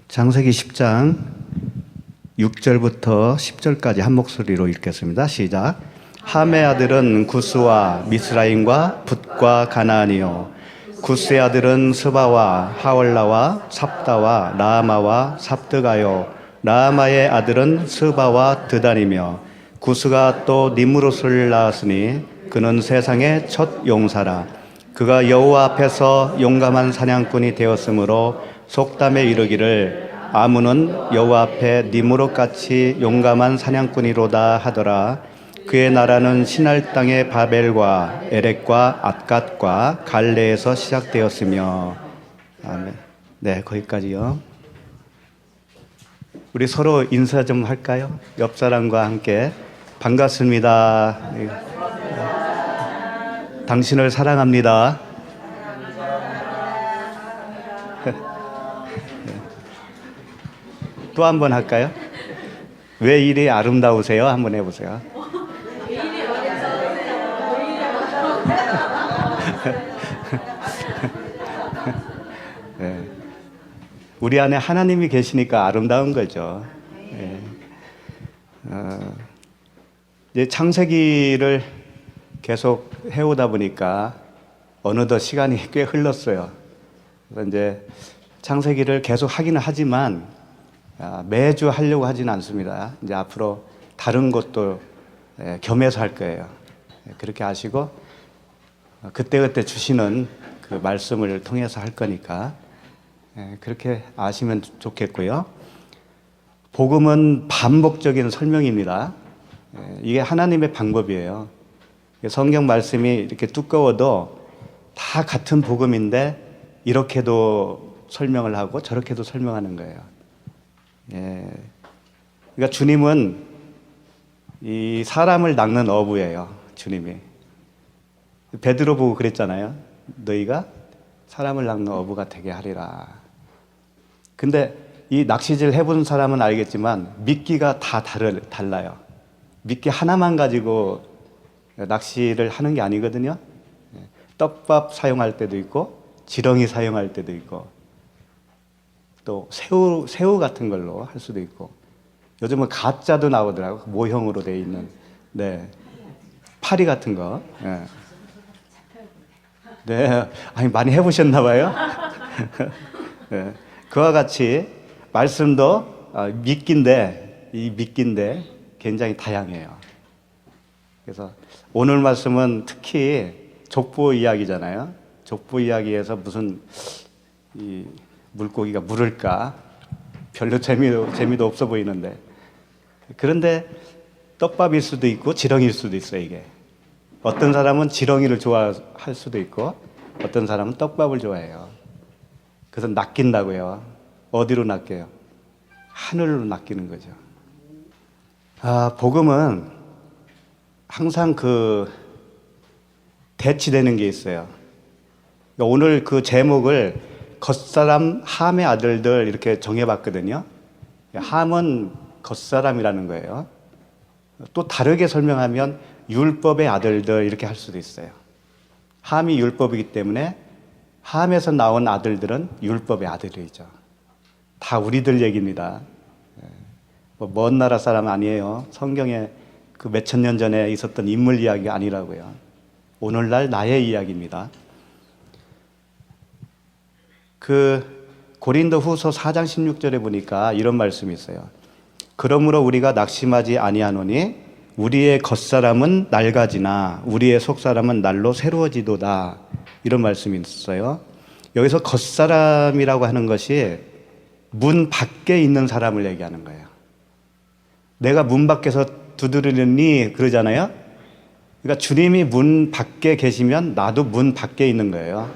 창세기 10장 6절부터 10절까지 한 목소리로 읽겠습니다. 시작. 함의 아들은 구스와 미스라임과 붓과 가나안이요 구스의 아들은 스바와 하월라와 삽다와 라마와 삽드가요 라마의 아들은 스바와 드단이며 구스가 또 니므롯을 낳았으니 그는 세상의 첫 용사라. 그가 여호와 앞에서 용감한 사냥꾼이 되었으므로 속담에 이르기를 아문은 여호와 앞에 니므롯같이 용감한 사냥꾼이로다 하더라. 그의 나라는 시날 땅의 바벨과 에렉과 앗갓과 갈레에서 시작되었으며. 아멘. 네, 거기까지요. 우리 서로 인사 좀 할까요? 옆 사람과 함께 반갑습니다. 당신을 사랑합니다. 또 한 번 할까요? 왜 이리 아름다우세요? 한번 해보세요. 네. 우리 안에 하나님이 계시니까 아름다운 거죠. 네. 이제 창세기를 계속 해오다 보니까 어느덧 시간이 꽤 흘렀어요. 그래서 이제 창세기를 계속 하기는 하지만 매주 하려고 하지는 않습니다. 이제 앞으로 다른 것도 겸해서 할 거예요. 그렇게 아시고 그때그때 주시는 그 말씀을 통해서 할 거니까 그렇게 아시면 좋겠고요. 복음은 반복적인 설명입니다. 이게 하나님의 방법이에요. 성경 말씀이 이렇게 두꺼워도 다 같은 복음인데 이렇게도 설명을 하고 저렇게도 설명하는 거예요. 그러니까 주님은 이 사람을 낚는 어부예요. 주님이 베드로 보고 그랬잖아요. 너희가 사람을 낚는 어부가 되게 하리라. 근데 이 낚시질 해본 사람은 알겠지만 미끼가 다 달라요. 미끼 하나만 가지고 낚시를 하는 게 아니거든요. 떡밥 사용할 때도 있고 지렁이 사용할 때도 있고 또 새우 같은 걸로 할 수도 있고 요즘은 가짜도 나오더라고. 모형으로 돼 있는 파리 같은 거. 네, 아니 많이 해보셨나 봐요. 네. 그와 같이 말씀도 미끼인데 이 미끼인데 굉장히 다양해요. 그래서 오늘 말씀은 특히 족보 이야기잖아요. 족보 이야기에서 무슨 이 물고기가 물을까? 별로 재미도 없어 보이는데. 그런데 떡밥일 수도 있고 지렁이일 수도 있어요, 이게. 어떤 사람은 지렁이를 좋아할 수도 있고 어떤 사람은 떡밥을 좋아해요. 그래서 낚인다고요. 어디로 낚여요? 하늘로 낚이는 거죠. 복음은 항상 대치되는 게 있어요. 그러니까 오늘 그 제목을 겉사람 함의 아들들 이렇게 정해봤거든요. 함은 겉사람이라는 거예요. 또 다르게 설명하면 율법의 아들들 이렇게 할 수도 있어요. 함이 율법이기 때문에 함에서 나온 아들들은 율법의 아들이죠. 다 우리들 얘기입니다. 먼 나라 사람 아니에요. 성경에 그 몇천 년 전에 있었던 인물 이야기가 아니라고요. 오늘날 나의 이야기입니다. 고린도 후서 4장 16절에 보니까 이런 말씀이 있어요. 그러므로 우리가 낙심하지 아니하노니 우리의 겉사람은 낡아지나 우리의 속사람은 날로 새로워지도다. 이런 말씀이 있어요. 여기서 겉사람이라고 하는 것이 문 밖에 있는 사람을 얘기하는 거예요. 내가 문 밖에서 두드리니 그러잖아요. 그러니까 주님이 문 밖에 계시면 나도 문 밖에 있는 거예요.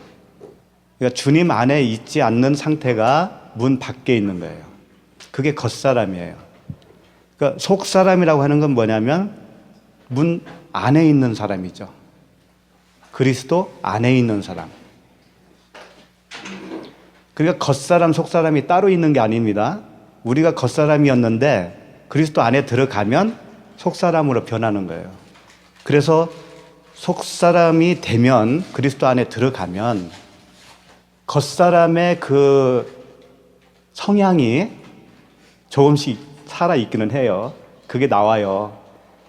그러니까 주님 안에 있지 않는 상태가 문 밖에 있는 거예요. 그게 겉사람이에요. 그러니까 속사람이라고 하는 건 뭐냐면 문 안에 있는 사람이죠. 그리스도 안에 있는 사람. 그러니까 겉사람, 속사람이 따로 있는 게 아닙니다. 우리가 겉사람이었는데 그리스도 안에 들어가면 속사람으로 변하는 거예요. 그래서 속사람이 되면, 그리스도 안에 들어가면 겉사람의 그 성향이 조금씩 살아있기는 해요. 그게 나와요.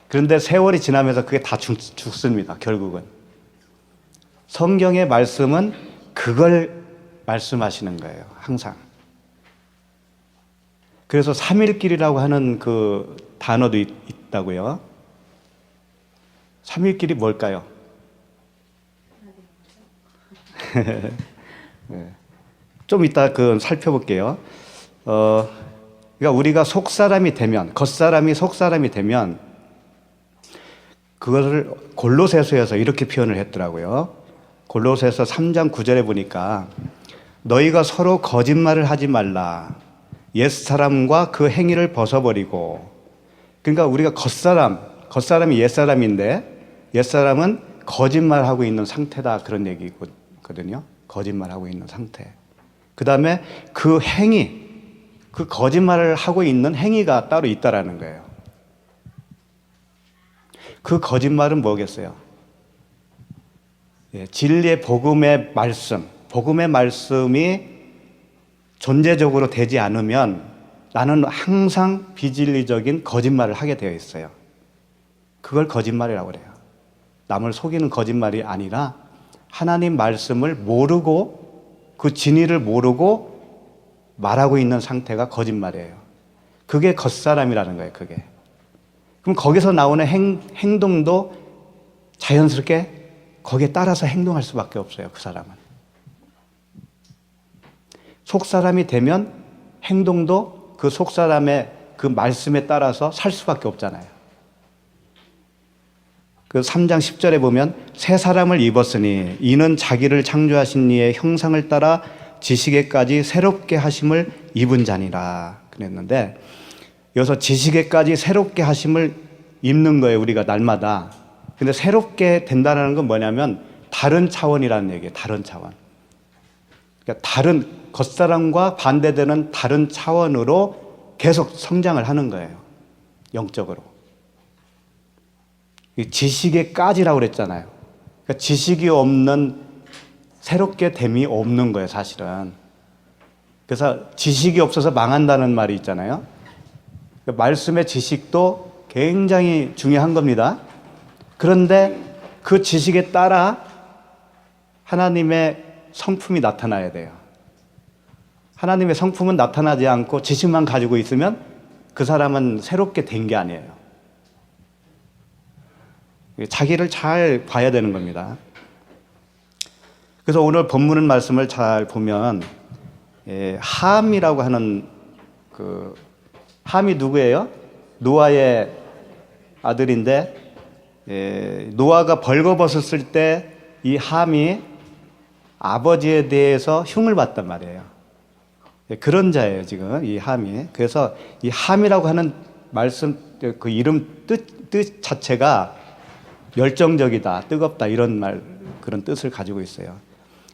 그런데 세월이 지나면서 그게 다 죽습니다, 결국은. 성경의 말씀은 그걸 말씀하시는 거예요, 항상. 그래서 삼일길이라고 하는 그 단어도 있다고요. 삼일길이 뭘까요? 네. 좀 이따 그 살펴볼게요. 그러니까 우리가 속사람이 되면, 겉사람이 속사람이 되면, 그것을 골로새서에서 이렇게 표현을 했더라고요. 골로새서 3장 9절에 보니까 너희가 서로 거짓말을 하지 말라. 옛사람과 그 행위를 벗어버리고. 그러니까 우리가 겉사람이 옛사람인데 옛사람은 거짓말하고 있는 상태다, 그런 얘기거든요. 거짓말하고 있는 상태. 그 다음에 그 행위, 그 거짓말을 하고 있는 행위가 따로 있다라는 거예요. 그 거짓말은 뭐겠어요? 진리의 복음의 말씀이 존재적으로 되지 않으면 나는 항상 비진리적인 거짓말을 하게 되어 있어요. 그걸 거짓말이라고 그래요. 남을 속이는 거짓말이 아니라 하나님 말씀을 모르고, 그 진리를 모르고 말하고 있는 상태가 거짓말이에요. 그게 겉사람이라는 거예요, 그게. 그럼 거기서 나오는 행동도 자연스럽게 거기에 따라서 행동할 수밖에 없어요, 그 사람은. 속사람이 되면 행동도 그 속사람의 그 말씀에 따라서 살 수밖에 없잖아요. 그 3장 10절에 보면 새 사람을 입었으니 이는 자기를 창조하신 이의 형상을 따라 지식에까지 새롭게 하심을 입은 자니라 그랬는데, 여기서 지식에까지 새롭게 하심을 입는 거예요, 우리가 날마다. 근데 새롭게 된다는 건 뭐냐면 다른 차원이라는 얘기예요. 다른 차원. 그러니까 다른, 겉사람과 반대되는 다른 차원으로 계속 성장을 하는 거예요, 영적으로. 지식에까지라고 그랬잖아요. 그러니까 지식이 없는, 새롭게 됨이 없는 거예요, 사실은. 그래서 지식이 없어서 망한다는 말이 있잖아요. 말씀의 지식도 굉장히 중요한 겁니다. 그런데 그 지식에 따라 하나님의 성품이 나타나야 돼요. 하나님의 성품은 나타나지 않고 지식만 가지고 있으면 그 사람은 새롭게 된 게 아니에요. 자기를 잘 봐야 되는 겁니다. 그래서 오늘 본문 말씀을 잘 보면 함이라고 하는, 그 함이 누구예요? 노아의 아들인데, 노아가 벌거벗었을 때 이 함이 아버지에 대해서 흉을 봤단 말이에요. 그런 자예요, 지금 이 함이. 그래서 이 함이라고 하는 말씀, 그 이름 뜻 자체가 열정적이다, 뜨겁다, 이런 그런 뜻을 가지고 있어요.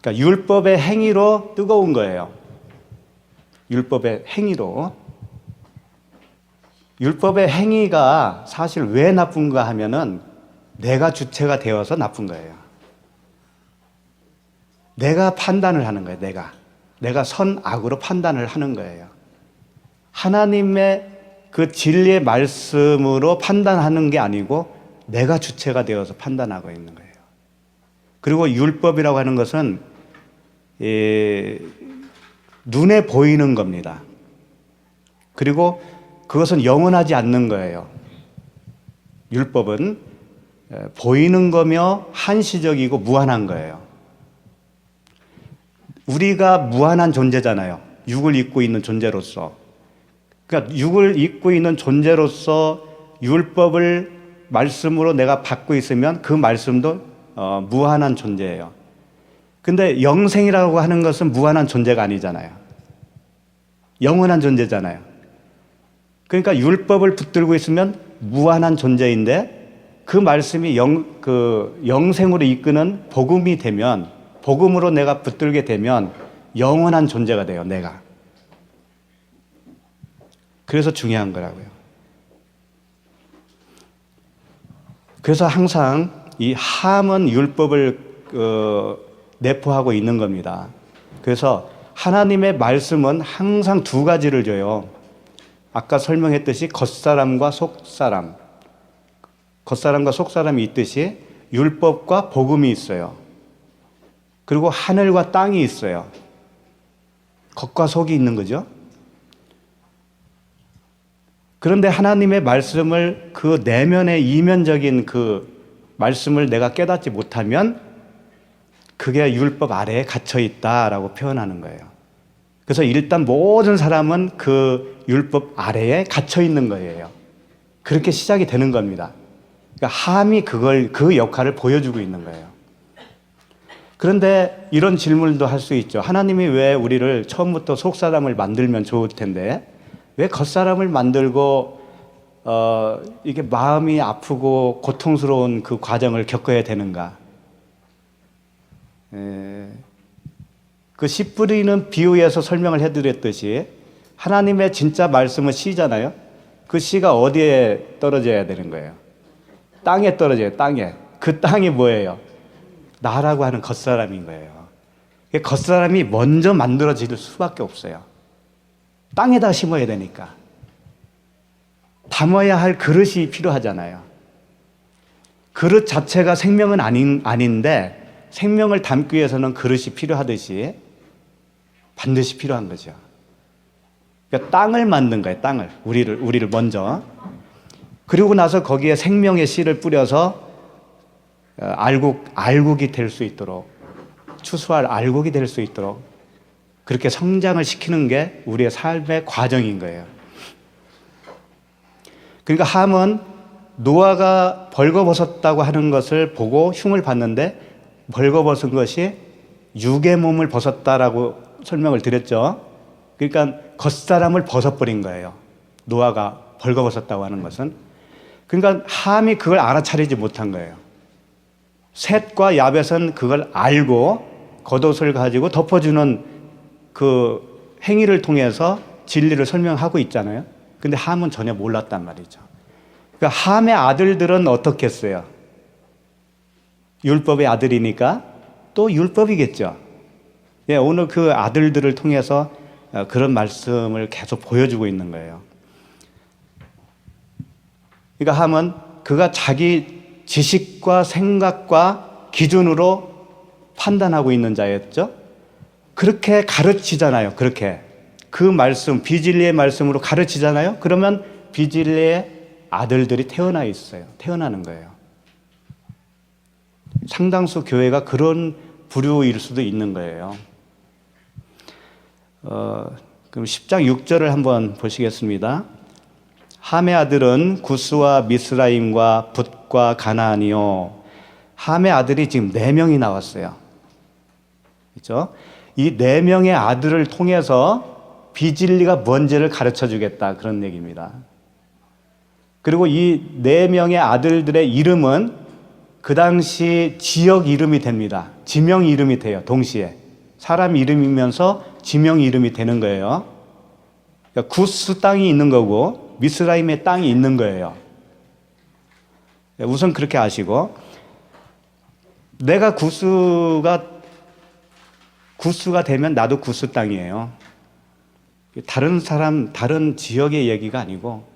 그러니까 율법의 행위로 뜨거운 거예요. 율법의 행위로. 율법의 행위가 사실 왜 나쁜가 하면은 내가 주체가 되어서 나쁜 거예요. 내가 판단을 하는 거예요, 내가 선, 악으로 판단을 하는 거예요. 하나님의 그 진리의 말씀으로 판단하는 게 아니고 내가 주체가 되어서 판단하고 있는 거예요. 그리고 율법이라고 하는 것은 눈에 보이는 겁니다. 그리고 그것은 영원하지 않는 거예요. 율법은 보이는 거며 한시적이고 무한한 거예요. 우리가 무한한 존재잖아요, 육을 입고 있는 존재로서. 그러니까 육을 입고 있는 존재로서 율법을 말씀으로 내가 받고 있으면 그 말씀도 무한한 존재예요. 근데 영생이라고 하는 것은 무한한 존재가 아니잖아요. 영원한 존재잖아요. 그러니까 율법을 붙들고 있으면 무한한 존재인데 그 말씀이 영생으로 이끄는 복음이 되면, 복음으로 내가 붙들게 되면 영원한 존재가 돼요, 내가. 그래서 중요한 거라고요. 그래서 항상 이 함은 율법을 내포하고 있는 겁니다. 그래서 하나님의 말씀은 항상 두 가지를 줘요. 아까 설명했듯이 겉사람과 속사람, 겉사람과 속사람이 있듯이 율법과 복음이 있어요. 그리고 하늘과 땅이 있어요. 겉과 속이 있는 거죠. 그런데 하나님의 말씀을 그 내면의 이면적인 그 말씀을 내가 깨닫지 못하면 그게 율법 아래에 갇혀 있다라고 표현하는 거예요. 그래서 일단 모든 사람은 그 율법 아래에 갇혀 있는 거예요. 그렇게 시작이 되는 겁니다. 그러니까 함이 그 역할을 보여주고 있는 거예요. 그런데 이런 질문도 할 수 있죠. 하나님이 왜 우리를 처음부터 속사람을 만들면 좋을 텐데 왜 겉사람을 만들고 이게 마음이 아프고 고통스러운 그 과정을 겪어야 되는가? 그 씨 뿌리는 비유에서 설명을 해드렸듯이 하나님의 진짜 말씀은 씨잖아요. 그 씨가 어디에 떨어져야 되는 거예요? 땅에 떨어져요. 땅에. 그 땅이 뭐예요? 나라고 하는 겉사람인 거예요. 겉사람이 먼저 만들어질 수밖에 없어요. 땅에다 심어야 되니까. 담아야 할 그릇이 필요하잖아요. 그릇 자체가 생명은 아닌데 생명을 담기 위해서는 그릇이 필요하듯이 반드시 필요한 거죠. 그러니까 땅을 만든 거예요. 땅을. 우리를 먼저. 그리고 나서 거기에 생명의 씨를 뿌려서 알곡이 될 수 있도록, 추수할 알곡이 될 수 있도록 그렇게 성장을 시키는 게 우리의 삶의 과정인 거예요. 그러니까 함은 노아가 벌거벗었다고 하는 것을 보고 흉을 봤는데 벌거벗은 것이 육의 몸을 벗었다라고 설명을 드렸죠. 그러니까 겉사람을 벗어버린 거예요. 노아가 벌거벗었다고 하는 것은. 그러니까 함이 그걸 알아차리지 못한 거예요. 셋과 야벳은 그걸 알고 겉옷을 가지고 덮어주는 그 행위를 통해서 진리를 설명하고 있잖아요. 근데 함은 전혀 몰랐단 말이죠. 그러니까 함의 아들들은 어떻게 했어요? 율법의 아들이니까 또 율법이겠죠. 예, 오늘 그 아들들을 통해서 그런 말씀을 계속 보여주고 있는 거예요. 그러니까 함은 그가 자기 지식과 생각과 기준으로 판단하고 있는 자였죠. 그렇게 가르치잖아요. 그렇게 그 말씀, 비진리의 말씀으로 가르치잖아요. 그러면 비진리의 아들들이 태어나 있어요. 태어나는 거예요. 상당수 교회가 그런 부류일 수도 있는 거예요. 그럼 10장 6절을 한번 보시겠습니다. 함의 아들은 구스와 미스라임과 붓과 가나안이요. 함의 아들이 지금 4명이 나왔어요. 그렇죠? 이 4명의 아들을 통해서 비진리가 뭔지를 가르쳐 주겠다, 그런 얘기입니다. 그리고 이 4명의 아들들의 이름은 그 당시 지역 이름이 됩니다. 지명 이름이 돼요. 동시에 사람 이름이면서 지명 이름이 되는 거예요. 그러니까 구스 땅이 있는 거고 미스라임의 땅이 있는 거예요. 우선 그렇게 아시고, 내가 구스가 되면 나도 구스 땅이에요. 다른 사람, 다른 지역의 얘기가 아니고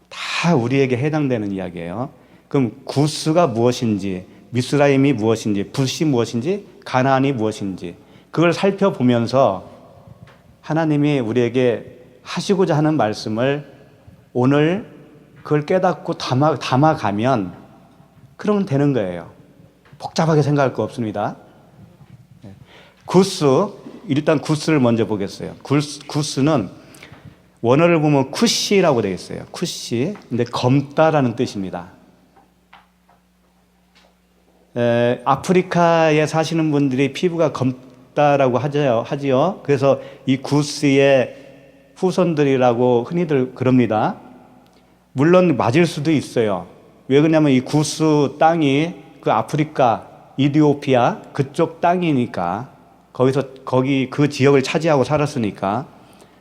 다 우리에게 해당되는 이야기예요. 그럼 구스가 무엇인지, 미스라임이 무엇인지, 붓이 무엇인지, 가나안이 무엇인지 그걸 살펴보면서 하나님이 우리에게 하시고자 하는 말씀을 오늘 그걸 깨닫고 담아가면 그러면 되는 거예요. 복잡하게 생각할 거 없습니다. 구스, 일단 구스를 먼저 보겠어요. 구스는 원어를 보면 쿠시라고 되어 있어요. 쿠시. 근데 검다라는 뜻입니다. 아프리카에 사시는 분들이 피부가 검다라고 하지요. 그래서 이 구스의 후손들이라고 흔히들 그럽니다. 물론 맞을 수도 있어요. 왜 그러냐면 이 구스 땅이 그 아프리카, 이디오피아 그쪽 땅이니까 거기 그 지역을 차지하고 살았으니까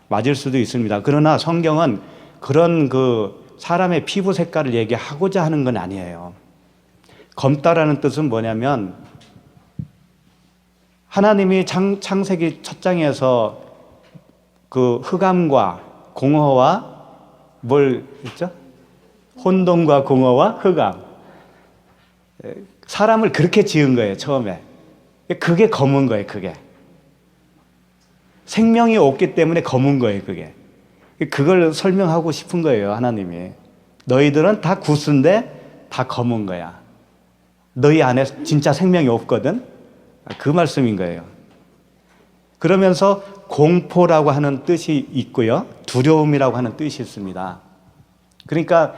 맞을 수도 있습니다. 그러나 성경은 그런 그 사람의 피부 색깔을 얘기하고자 하는 건 아니에요. 검다라는 뜻은 뭐냐면 하나님이 창세기 첫 장에서 그 흑암과 공허와 뭘 했죠? 혼돈과 공허와 흑암. 사람을 그렇게 지은 거예요, 처음에. 그게 검은 거예요, 그게. 생명이 없기 때문에 검은 거예요, 그게. 그걸 설명하고 싶은 거예요, 하나님이. 너희들은 다 구스인데 다 검은 거야. 너희 안에 진짜 생명이 없거든. 그 말씀인 거예요. 그러면서 공포라고 하는 뜻이 있고요, 두려움이라고 하는 뜻이 있습니다. 그러니까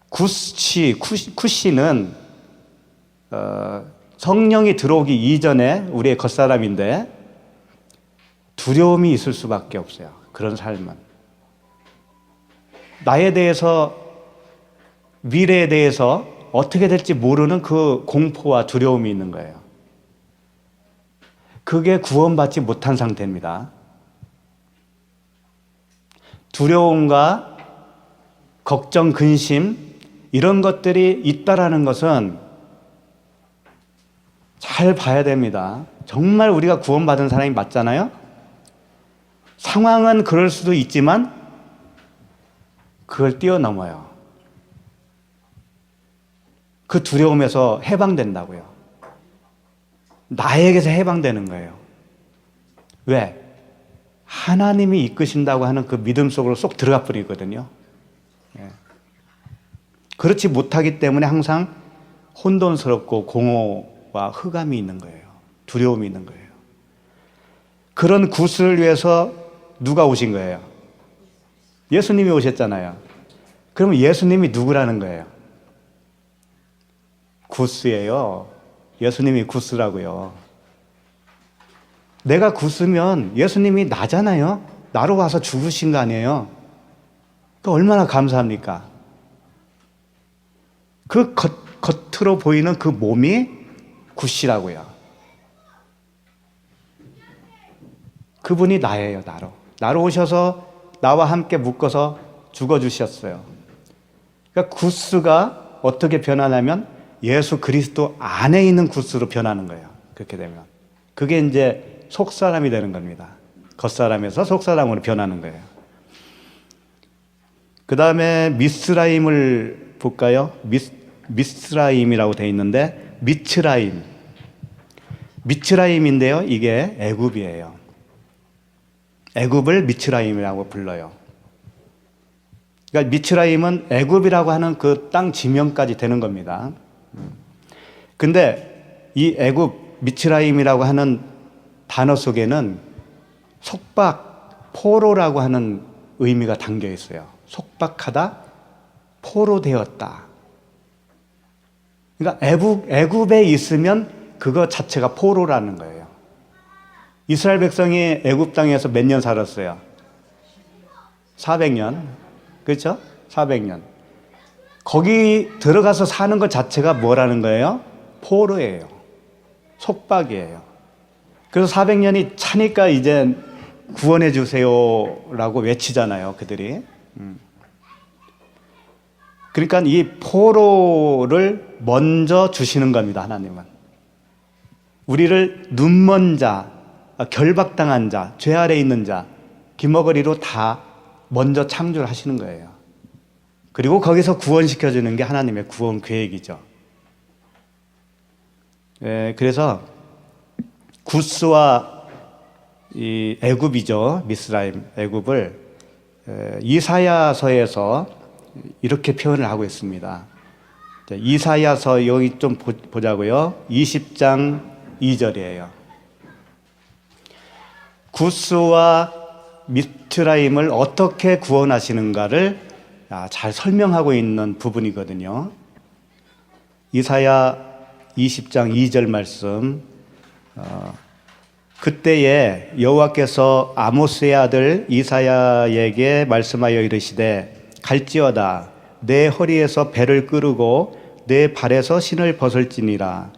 쿠시는 성령이 들어오기 이전에 우리의 겉사람인데 두려움이 있을 수밖에 없어요. 그런 삶은. 나에 대해서, 미래에 대해서 어떻게 될지 모르는 그 공포와 두려움이 있는 거예요. 그게 구원받지 못한 상태입니다. 두려움과 걱정, 근심 이런 것들이 있다라는 것은 잘 봐야 됩니다. 정말 우리가 구원받은 사람이 맞잖아요? 상황은 그럴 수도 있지만 그걸 뛰어넘어요. 그 두려움에서 해방된다고요. 나에게서 해방되는 거예요. 왜? 하나님이 이끄신다고 하는 그 믿음 속으로 쏙 들어가 버리거든요. 그렇지 못하기 때문에 항상 혼돈스럽고 공허와 흑암이 있는 거예요. 두려움이 있는 거예요. 그런 구스를 위해서 누가 오신 거예요? 예수님이 오셨잖아요. 그러면 예수님이 누구라는 거예요? 구스예요. 예수님이 구스라고요. 내가 구스면 예수님이 나잖아요. 나로 와서 죽으신 거 아니에요. 그 얼마나 감사합니까? 그 겉으로 보이는 그 몸이 구시라고요. 그분이 나예요, 나로. 나로 오셔서 나와 함께 묶어서 죽어주셨어요. 그러니까 구스가 어떻게 변하냐면 예수 그리스도 안에 있는 구스로 변하는 거예요. 그렇게 되면. 그게 이제 속사람이 되는 겁니다. 겉사람에서 속사람으로 변하는 거예요. 그 다음에 미스라임을 볼까요? 미스라임이라고 되어 있는데 미츠라임인데요. 이게 애굽이에요. 애굽을 미츠라임이라고 불러요. 그러니까 미츠라임은 애굽이라고 하는 그 땅 지명까지 되는 겁니다. 근데 이 애굽 미츠라임이라고 하는 단어 속에는 속박, 포로라고 하는 의미가 담겨 있어요. 속박하다, 포로되었다. 그러니까 애굽에 있으면 그거 자체가 포로라는 거예요. 이스라엘 백성이 애굽 땅에서 몇 년 살았어요? 400년. 그렇죠? 400년. 거기 들어가서 사는 것 자체가 뭐라는 거예요? 포로예요. 속박이에요. 그래서 400년이 차니까 이제 구원해 주세요라고 외치잖아요, 그들이. 그러니까 이 포로를 먼저 주시는 겁니다, 하나님은. 우리를 눈먼 자, 결박당한 자, 죄 아래 있는 자, 기머거리로 다 먼저 창조를 하시는 거예요. 그리고 거기서 구원시켜주는 게 하나님의 구원 계획이죠. 그래서 구스와 이 애굽이죠. 미스라임, 애굽을 이사야서에서 이렇게 표현을 하고 있습니다. 이사야서 여기 좀 보자고요. 20장 2절이에요. 구스와 미스라임을 어떻게 구원하시는가를 잘 설명하고 있는 부분이거든요. 이사야 20장 2절 말씀. 그때에 여호와께서 아모스의 아들 이사야에게 말씀하여 이르시되 갈지어다 내 허리에서 배를 끄르고 내 발에서 신을 벗을지니라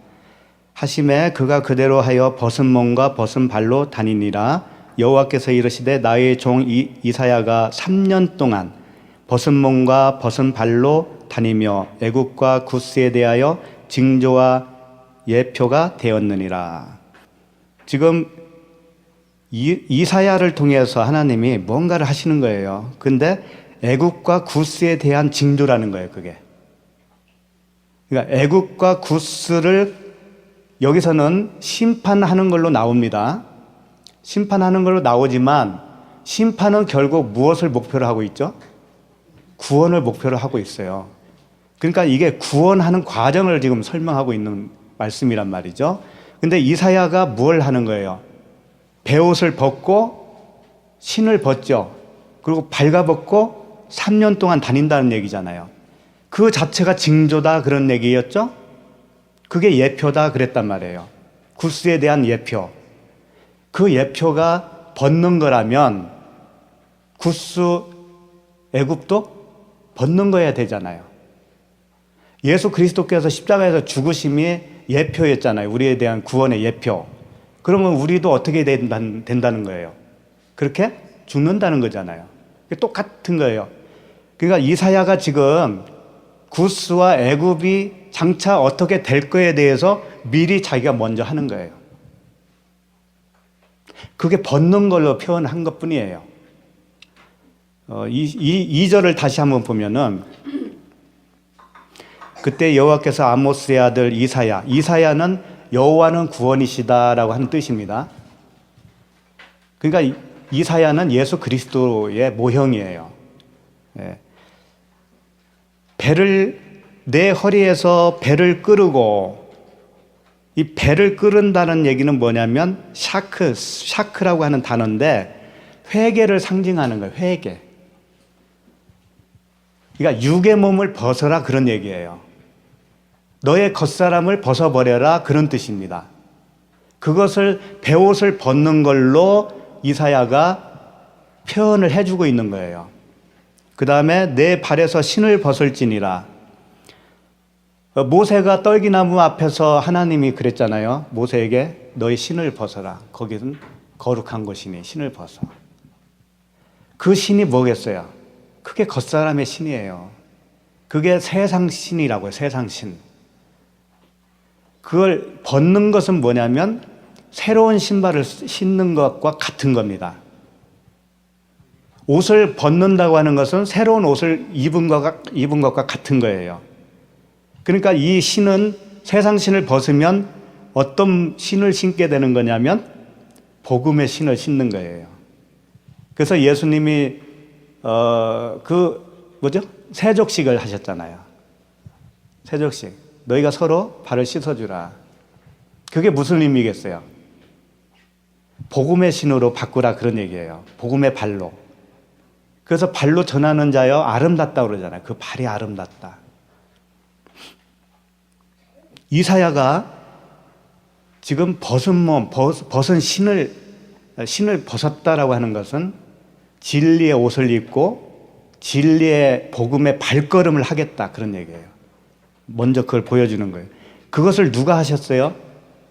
하심에 그가 그대로 하여 벗은 몸과 벗은 발로 다니니라. 여호와께서 이르시되 나의 종 이사야가 3년 동안 벗은 몸과 벗은 발로 다니며 애굽과 구스에 대하여 징조와 예표가 되었느니라. 지금 이사야를 통해서 하나님이 뭔가를 하시는 거예요. 근데 애굽과 구스에 대한 징조라는 거예요, 그게. 그러니까 애굽과 구스를 여기서는 심판하는 걸로 나옵니다. 심판하는 걸로 나오지만 심판은 결국 무엇을 목표로 하고 있죠? 구원을 목표로 하고 있어요. 그러니까 이게 구원하는 과정을 지금 설명하고 있는 말씀이란 말이죠. 근데 이사야가 뭘 하는 거예요? 베옷을 벗고 신을 벗죠. 그리고 발가벗고 3년 동안 다닌다는 얘기잖아요. 그 자체가 징조다 그런 얘기였죠. 그게 예표다 그랬단 말이에요. 구스에 대한 예표. 그 예표가 벗는 거라면 구스 애굽도 벗는 거야 되잖아요. 예수 그리스도께서 십자가에서 죽으심이 예표였잖아요. 우리에 대한 구원의 예표. 그러면 우리도 어떻게 된다는 거예요? 그렇게 죽는다는 거잖아요. 똑같은 거예요. 그러니까 이사야가 지금 구스와 애굽이 장차 어떻게 될 거에 대해서 미리 자기가 먼저 하는 거예요. 그게 벗는 걸로 표현한 것뿐이에요. 2절을 다시 한번 보면은 그때 여호와께서 아모스의 아들 이사야는 여호와는 구원이시다라고 하는 뜻입니다. 그러니까 이사야는 예수 그리스도의 모형이에요. 내 허리에서 배를 끄르고, 이 배를 끄른다는 얘기는 뭐냐면 샤크라고 하는 단어인데 회개를 상징하는 거예요. 회개. 그러니까 육의 몸을 벗어라 그런 얘기예요. 너의 겉사람을 벗어버려라 그런 뜻입니다. 그것을 베옷을 벗는 걸로 이사야가 표현을 해주고 있는 거예요. 그 다음에 내 발에서 신을 벗을지니라. 모세가 떨기나무 앞에서 하나님이 그랬잖아요. 모세에게 너의 신을 벗어라. 거기는 거룩한 곳이니 신을 벗어. 그 신이 뭐겠어요? 그게 겉사람의 신이에요. 그게 세상 신이라고요. 세상 신. 그걸 벗는 것은 뭐냐면 새로운 신발을 신는 것과 같은 겁니다. 옷을 벗는다고 하는 것은 새로운 옷을 입은 것과 같은 거예요. 그러니까 이 신은 세상 신을 벗으면 어떤 신을 신게 되는 거냐면 복음의 신을 신는 거예요. 그래서 예수님이 세족식을 하셨잖아요. 세족식. 너희가 서로 발을 씻어주라. 그게 무슨 의미겠어요? 복음의 신으로 바꾸라 그런 얘기예요. 복음의 발로. 그래서 발로 전하는 자여 아름답다 그러잖아요. 그 발이 아름답다. 이사야가 지금 벗은 몸, 벗은 신을 벗었다라고 하는 것은 진리의 옷을 입고 진리의 복음의 발걸음을 하겠다 그런 얘기예요. 먼저 그걸 보여주는 거예요. 그것을 누가 하셨어요?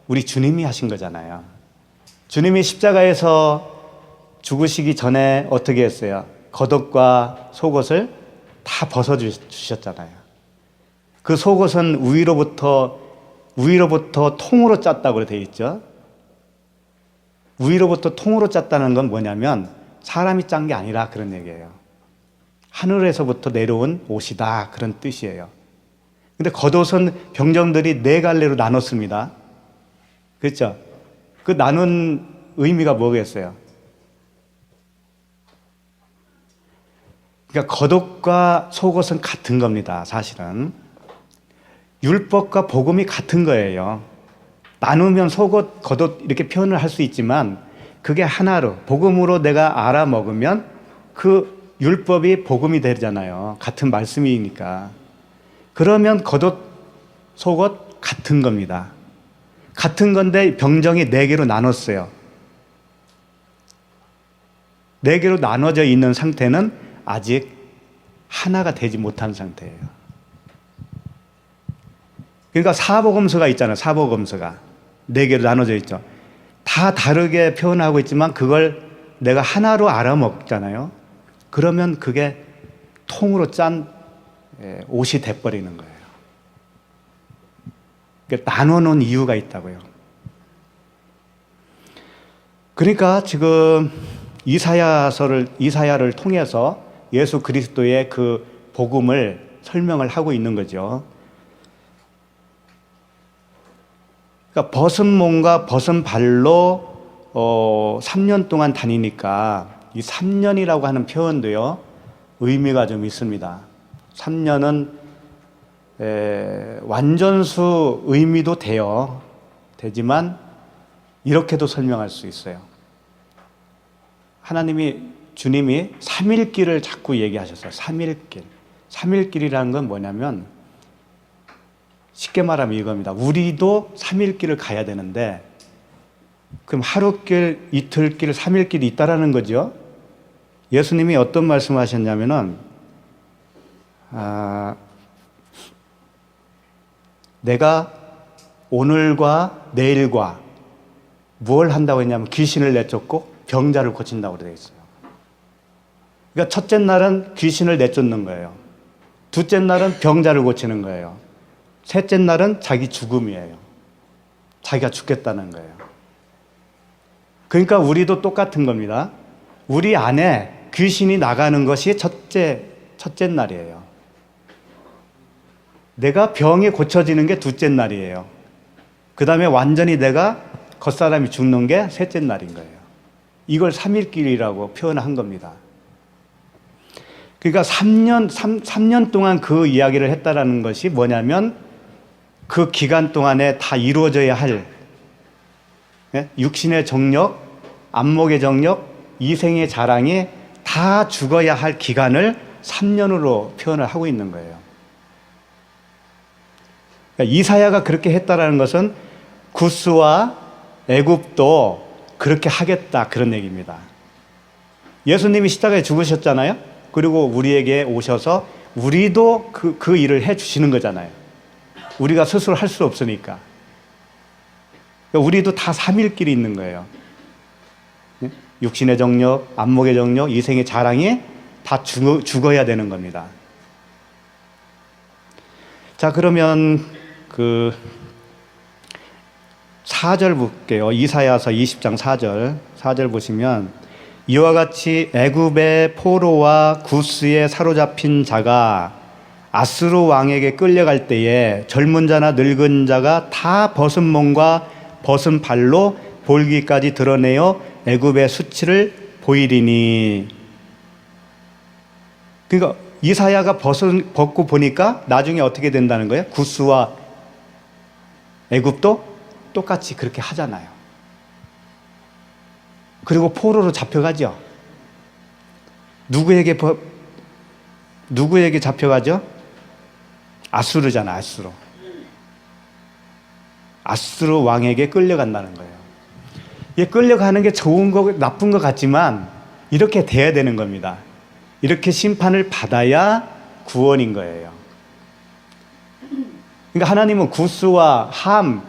우리 주님이 하신 거잖아요. 주님이 십자가에서 죽으시기 전에 어떻게 했어요? 겉옷과 속옷을 다 벗어주셨잖아요. 그 속옷은 우위로부터 통으로 짰다고 되어 있죠. 우위로부터 통으로 짰다는 건 뭐냐면 사람이 짠 게 아니라 그런 얘기예요. 하늘에서부터 내려온 옷이다 그런 뜻이에요. 근데 겉옷은 병정들이 네 갈래로 나눴습니다. 그렇죠? 그 나눈 의미가 뭐겠어요? 그러니까 겉옷과 속옷은 같은 겁니다. 사실은 율법과 복음이 같은 거예요. 나누면 속옷, 겉옷 이렇게 표현을 할 수 있지만 그게 하나로 복음으로 내가 알아먹으면 그 율법이 복음이 되잖아요. 같은 말씀이니까. 그러면 겉옷, 속옷 같은 겁니다. 같은 건데 병정이 네 개로 나눴어요. 네 개로 나눠져 있는 상태는 아직 하나가 되지 못한 상태예요. 그러니까 사복음서가 있잖아요. 사복음서가 네 개로 나눠져 있죠. 다 다르게 표현하고 있지만 그걸 내가 하나로 알아먹잖아요. 그러면 그게 통으로 짠 옷이 돼버리는 거예요. 그러니까 나눠놓은 이유가 있다고요. 그러니까 지금 이사야를 통해서 예수 그리스도의 그 복음을 설명을 하고 있는 거죠. 그러니까 벗은 몸과 벗은 발로 3년 동안 다니니까 이 3년이라고 하는 표현도요, 의미가 좀 있습니다. 3년은 완전수 의미도 되지만 이렇게도 설명할 수 있어요. 주님이 3일길을 자꾸 얘기하셨어요. 3일길. 3일길이라는 건 뭐냐면 쉽게 말하면 이겁니다. 우리도 3일길을 가야 되는데 그럼 하루길, 이틀길, 3일길이 있다라는 거죠. 예수님이 어떤 말씀을 하셨냐면은 내가 오늘과 내일과 뭘 한다고 했냐면 귀신을 내쫓고 병자를 고친다고 되어 있어요. 그러니까 첫째 날은 귀신을 내쫓는 거예요. 둘째 날은 병자를 고치는 거예요. 셋째 날은 자기 죽음이에요. 자기가 죽겠다는 거예요. 그러니까 우리도 똑같은 겁니다. 우리 안에 귀신이 나가는 것이 첫째 날이에요. 내가 병이 고쳐지는 게 둘째 날이에요. 그 다음에 완전히 내가 겉사람이 죽는 게 셋째 날인 거예요. 이걸 3일길이라고 표현한 겁니다. 그러니까 3년 동안 그 이야기를 했다라는 것이 뭐냐면 그 기간 동안에 다 이루어져야 할 육신의 정력, 안목의 정력, 이생의 자랑이 다 죽어야 할 기간을 3년으로 표현을 하고 있는 거예요. 그러니까 이사야가 그렇게 했다라는 것은 구스와 애굽도 그렇게 하겠다 그런 얘기입니다. 예수님이 십자가에 죽으셨잖아요. 그리고 우리에게 오셔서 우리도 그 일을 해 주시는 거잖아요. 우리가 스스로 할 수 없으니까. 그러니까 우리도 다 3일길이 있는 거예요. 육신의 정력, 안목의 정력, 이생의 자랑이 다 죽어야 되는 겁니다. 자, 그러면 4절 볼게요. 이사야서 20장 4절 보시면 이와 같이 애굽의 포로와 구스에 사로잡힌 자가 아스루 왕에게 끌려갈 때에 젊은 자나 늙은 자가 다 벗은 몸과 벗은 발로 볼기까지 드러내어 애굽의 수치를 보이리니. 그러니까 이사야가 벗고 보니까 나중에 어떻게 된다는 거예요? 구스와 애굽도 똑같이 그렇게 하잖아요. 그리고 포로로 잡혀가죠. 누구에게 잡혀가죠? 아수르잖아, 아수르. 아수르 왕에게 끌려간다는 거예요. 이게 끌려가는 게 좋은 거, 나쁜 것 같지만 이렇게 돼야 되는 겁니다. 이렇게 심판을 받아야 구원인 거예요. 그러니까 하나님은 구스와 함,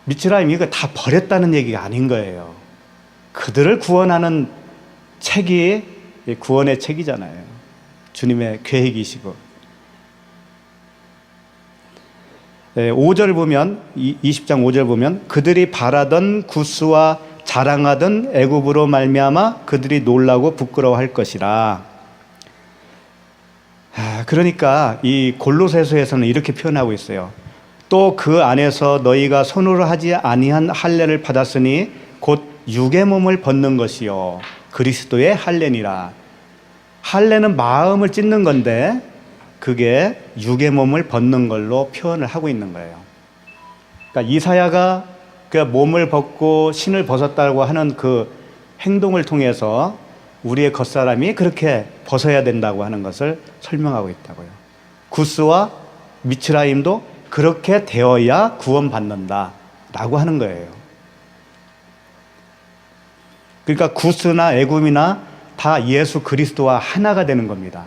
미츠라임 이거 다 버렸다는 얘기가 아닌 거예요. 그들을 구원하는 책이 구원의 책이잖아요. 주님의 계획이시고. 5절 보면 20장 5절 보면 그들이 바라던 구스와 자랑하던 애굽으로 말미암아 그들이 놀라고 부끄러워할 것이라. 그러니까 이 골로새서에서는 이렇게 표현하고 있어요. 또 그 안에서 너희가 손으로 하지 아니한 할례를 받았으니 곧 육의 몸을 벗는 것이요 그리스도의 할례니라. 할례는 마음을 찢는 건데 그게 육의 몸을 벗는 걸로 표현을 하고 있는 거예요. 그러니까 이사야가 그 몸을 벗고 신을 벗었다고 하는 그 행동을 통해서 우리의 겉사람이 그렇게 벗어야 된다고 하는 것을 설명하고 있다고요. 구스와 미츠라임도 그렇게 되어야 구원받는다 라고 하는 거예요. 그러니까 구스나 애굽이나 다 예수 그리스도와 하나가 되는 겁니다.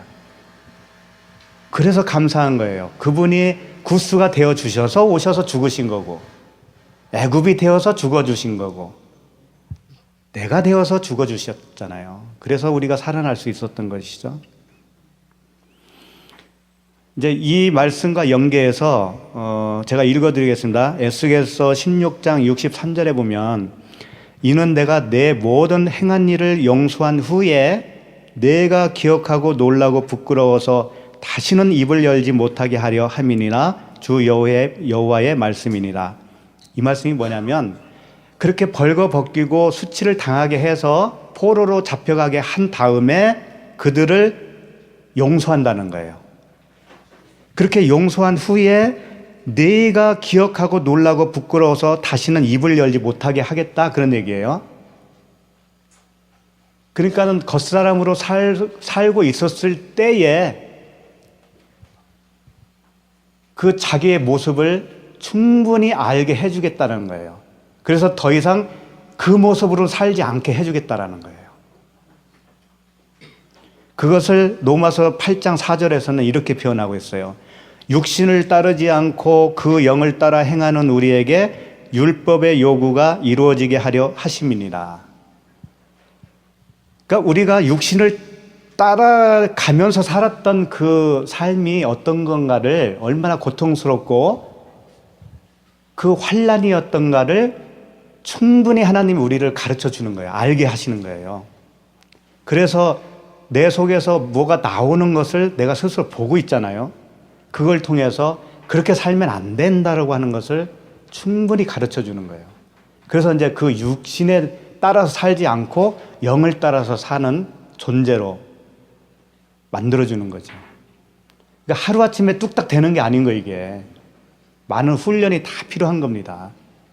그래서 감사한 거예요. 그분이 구스가 되어 주셔서 오셔서 죽으신 거고 애굽이 되어서 죽어 주신 거고 내가 되어서 죽어 주셨잖아요. 그래서 우리가 살아날 수 있었던 것이죠. 이제 이 말씀과 연계해서 제가 읽어드리겠습니다. 에스겔서 16장 63절에 보면 이는 내가 내 모든 행한 일을 용서한 후에 내가 기억하고 놀라고 부끄러워서 다시는 입을 열지 못하게 하려 함이니라 주 여호와의 말씀이니라. 이 말씀이 뭐냐면 그렇게 벌거벗기고 수치를 당하게 해서 포로로 잡혀가게 한 다음에 그들을 용서한다는 거예요. 그렇게 용서한 후에 네가 기억하고 놀라고 부끄러워서 다시는 입을 열지 못하게 하겠다, 그런 얘기예요. 그러니까는 겉사람으로 살고 있었을 때에 그 자기의 모습을 충분히 알게 해주겠다는 거예요. 그래서 더 이상 그 모습으로 살지 않게 해주겠다라는 거예요. 그것을 로마서 8장 4절에서는 이렇게 표현하고 있어요. 육신을 따르지 않고 그 영을 따라 행하는 우리에게 율법의 요구가 이루어지게 하려 하심이니라. 그러니까 우리가 육신을 따라가면서 살았던 그 삶이 어떤 건가를, 얼마나 고통스럽고 그 환난이었던가를 충분히 하나님이 우리를 가르쳐 주는 거예요. 알게 하시는 거예요. 그래서 내 속에서 뭐가 나오는 것을 내가 스스로 보고 있잖아요. 그걸 통해서 그렇게 살면 안 된다라고 하는 것을 충분히 가르쳐 주는 거예요. 그래서 이제 그 육신에 따라서 살지 않고 영을 따라서 사는 존재로 만들어주는 거죠. 그러니까 하루아침에 뚝딱 되는 게 아닌 거예요, 이게. 많은 훈련이 다 필요한 겁니다.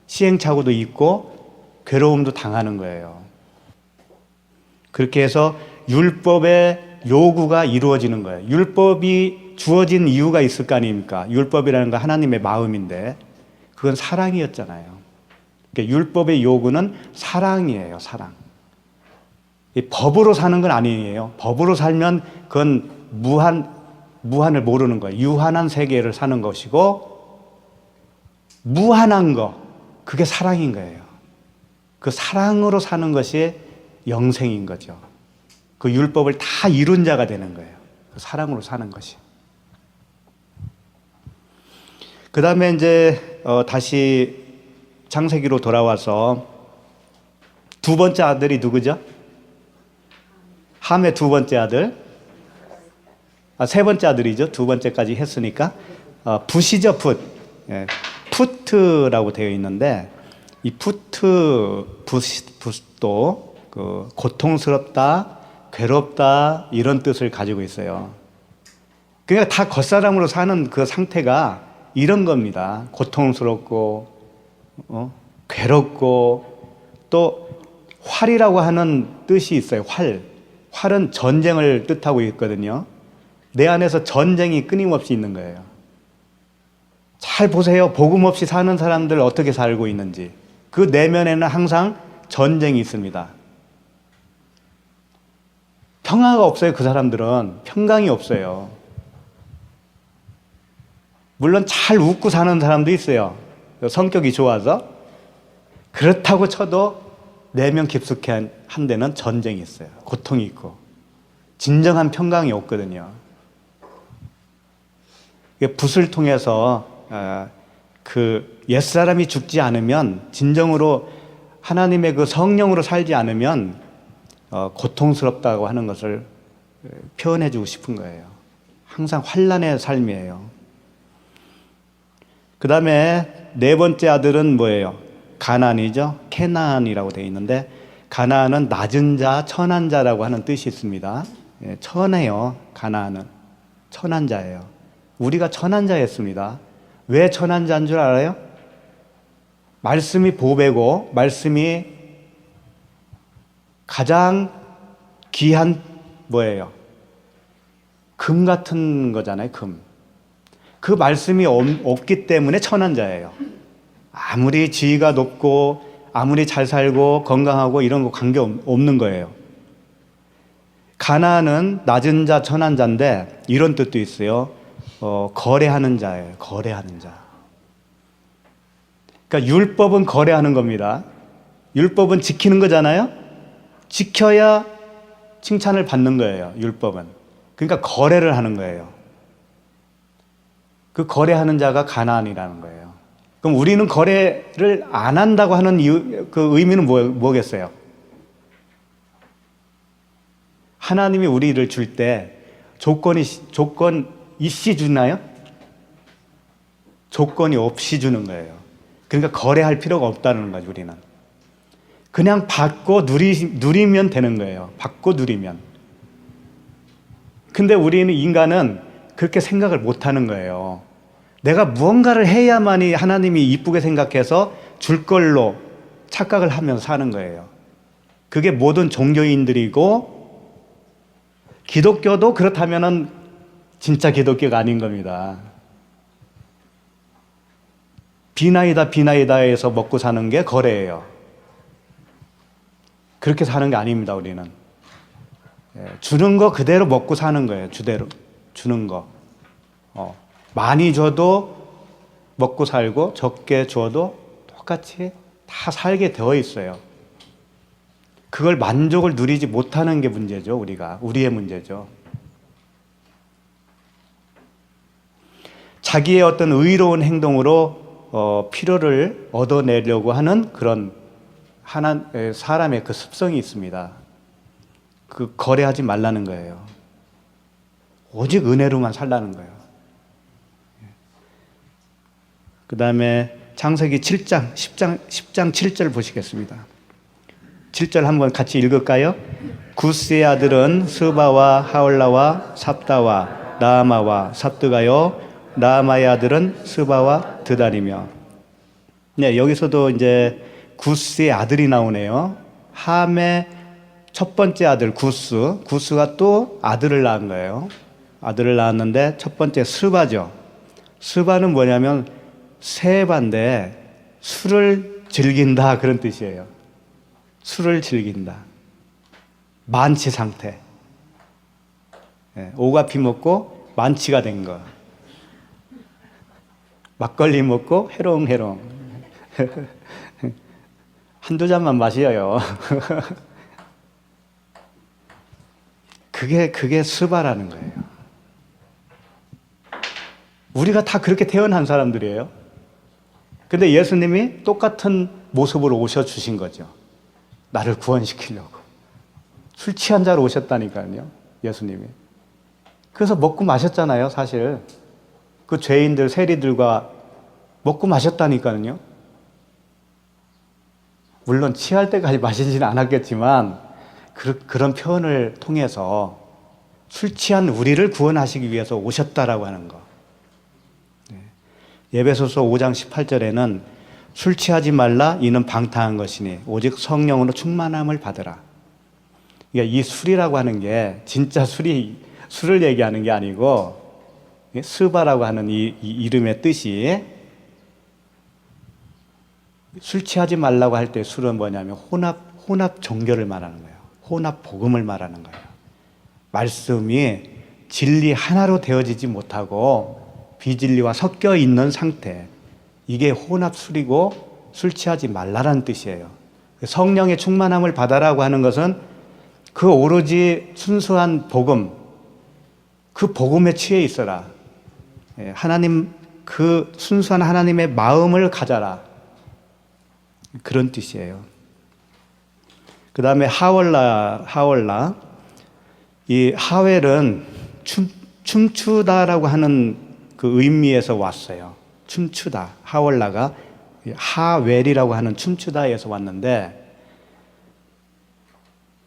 시행착오도 있고 괴로움도 당하는 거예요. 그렇게 해서 율법의 요구가 이루어지는 거예요. 율법이 주어진 이유가 있을 거 아닙니까? 율법이라는 건 하나님의 마음인데 그건 사랑이었잖아요. 그러니까 율법의 요구는 사랑이에요, 사랑. 이 법으로 사는 건 아니에요. 법으로 살면 그건 무한을 모르는 거예요. 유한한 세계를 사는 것이고 무한한 거, 그게 사랑인 거예요. 그 사랑으로 사는 것이 영생인 거죠. 그 율법을 다 이룬 자가 되는 거예요. 그 사랑으로 사는 것이. 그 다음에 이제 다시 창세기로 돌아와서 두 번째 아들이 누구죠? 함의 두 번째 아들. 세 번째 아들이죠. 두 번째까지 했으니까. 붓이죠, 붓. 예, 푸트라고 되어 있는데 이 붓도 그 고통스럽다, 괴롭다 이런 뜻을 가지고 있어요. 그러니까 다 겉사람으로 사는 그 상태가 이런 겁니다. 고통스럽고 괴롭고 또 활이라고 하는 뜻이 있어요. 활은 전쟁을 뜻하고 있거든요. 내 안에서 전쟁이 끊임없이 있는 거예요. 잘 보세요. 복음 없이 사는 사람들 어떻게 살고 있는지. 그 내면에는 항상 전쟁이 있습니다. 평화가 없어요. 그 사람들은 평강이 없어요. 물론 잘 웃고 사는 사람도 있어요. 성격이 좋아서. 그렇다고 쳐도 내면 깊숙이 한 데는 전쟁이 있어요. 고통이 있고 진정한 평강이 없거든요. 붓을 통해서 그 옛사람이 죽지 않으면, 진정으로 하나님의 그 성령으로 살지 않으면 고통스럽다고 하는 것을 표현해 주고 싶은 거예요. 항상 환난의 삶이에요. 그 다음에 네 번째 아들은 뭐예요? 가나안이죠. 케나안이라고 되어 있는데 가나안은 낮은 자, 천한 자라고 하는 뜻이 있습니다. 천해요. 가나안은 천한 자예요. 우리가 천한 자였습니다. 왜 천한 자인 줄 알아요? 말씀이 보배고 말씀이 가장 귀한 뭐예요? 금 같은 거잖아요. 금. 그 말씀이 없기 때문에 천한 자예요. 아무리 지위가 높고 아무리 잘 살고 건강하고 이런 거 관계 없는 거예요. 가나안은 낮은 자, 천한 자인데 이런 뜻도 있어요. 거래하는 자예요. 거래하는 자. 그러니까 율법은 거래하는 겁니다. 율법은 지키는 거잖아요. 지켜야 칭찬을 받는 거예요. 율법은. 그러니까 거래를 하는 거예요. 그 거래하는 자가 가나안이라는 거예요. 그럼 우리는 거래를 안 한다고 하는 이유, 그 의미는 뭐겠어요? 하나님이 우리를 줄 때 조건 있이 주나요? 조건이 없이 주는 거예요. 그러니까 거래할 필요가 없다는 거죠, 우리는. 그냥 받고 누리면 되는 거예요. 받고 누리면. 근데 우리는 인간은 그렇게 생각을 못 하는 거예요. 내가 무언가를 해야만이 하나님이 이쁘게 생각해서 줄 걸로 착각을 하면서 사는 거예요. 그게 모든 종교인들이고, 기독교도 그렇다면은 진짜 기독교가 아닌 겁니다. 비나이다 해서 먹고 사는 게 거래예요. 그렇게 사는 게 아닙니다, 우리는. 주는 거 그대로 먹고 사는 거예요, 주대로. 주는 거. 많이 줘도 먹고 살고, 적게 줘도 똑같이 다 살게 되어 있어요. 그걸 만족을 누리지 못하는 게 문제죠, 우리의 문제죠. 자기의 어떤 의로운 행동으로 필요를 얻어내려고 하는 그런 사람의 그 습성이 있습니다. 그 거래하지 말라는 거예요. 오직 은혜로만 살라는 거예요. 그 다음에 창세기 10장 7절 보시겠습니다. 7절 한번 같이 읽을까요? 구스의 아들은 스바와 하올라와 삽다와 나아마와 삽드가요, 나아마의 아들은 스바와 드단이며. 네, 여기서도 이제 구스의 아들이 나오네요. 함의 첫 번째 아들 구스가 또 아들을 낳은 거예요. 아들을 낳았는데 첫 번째 스바죠. 스바는 뭐냐면 세바인데 술을 즐긴다, 그런 뜻이에요. 술을 즐긴다. 만취 상태. 오가피 먹고 만취가 된 거. 막걸리 먹고 해롱해롱. 한두 잔만 마셔요. 그게 스바라는 거예요. 우리가 다 그렇게 태어난 사람들이에요. 근데 예수님이 똑같은 모습으로 오셔주신 거죠. 나를 구원시키려고. 술 취한 자로 오셨다니까요, 예수님이. 그래서 먹고 마셨잖아요, 사실. 그 죄인들, 세리들과 먹고 마셨다니까요. 물론 취할 때까지 마시지는 않았겠지만 그런 표현을 통해서 술 취한 우리를 구원하시기 위해서 오셨다라고 하는 거. 에베소서 5장 18절에는 술 취하지 말라, 이는 방탕한 것이니 오직 성령으로 충만함을 받으라. 그러니까 이 술이라고 하는 게 진짜 술을 얘기하는 게 아니고, 스바라고 하는 이 이름의 뜻이, 술 취하지 말라고 할 때 술은 뭐냐면 혼합 종교를 말하는 거예요. 혼합 복음을 말하는 거예요. 말씀이 진리 하나로 되어지지 못하고 비진리와 섞여 있는 상태, 이게 혼합 술이고 술 취하지 말라라는 뜻이에요. 성령의 충만함을 받아라고 하는 것은 그 오로지 순수한 복음, 그 복음에 취해 있어라. 하나님, 그 순수한 하나님의 마음을 가져라. 그런 뜻이에요. 그 다음에 하월라. 이 하웰은 춤추다라고 하는 그 의미에서 왔어요. 춤추다. 하월라가 하웰이라고 하는 춤추다에서 왔는데,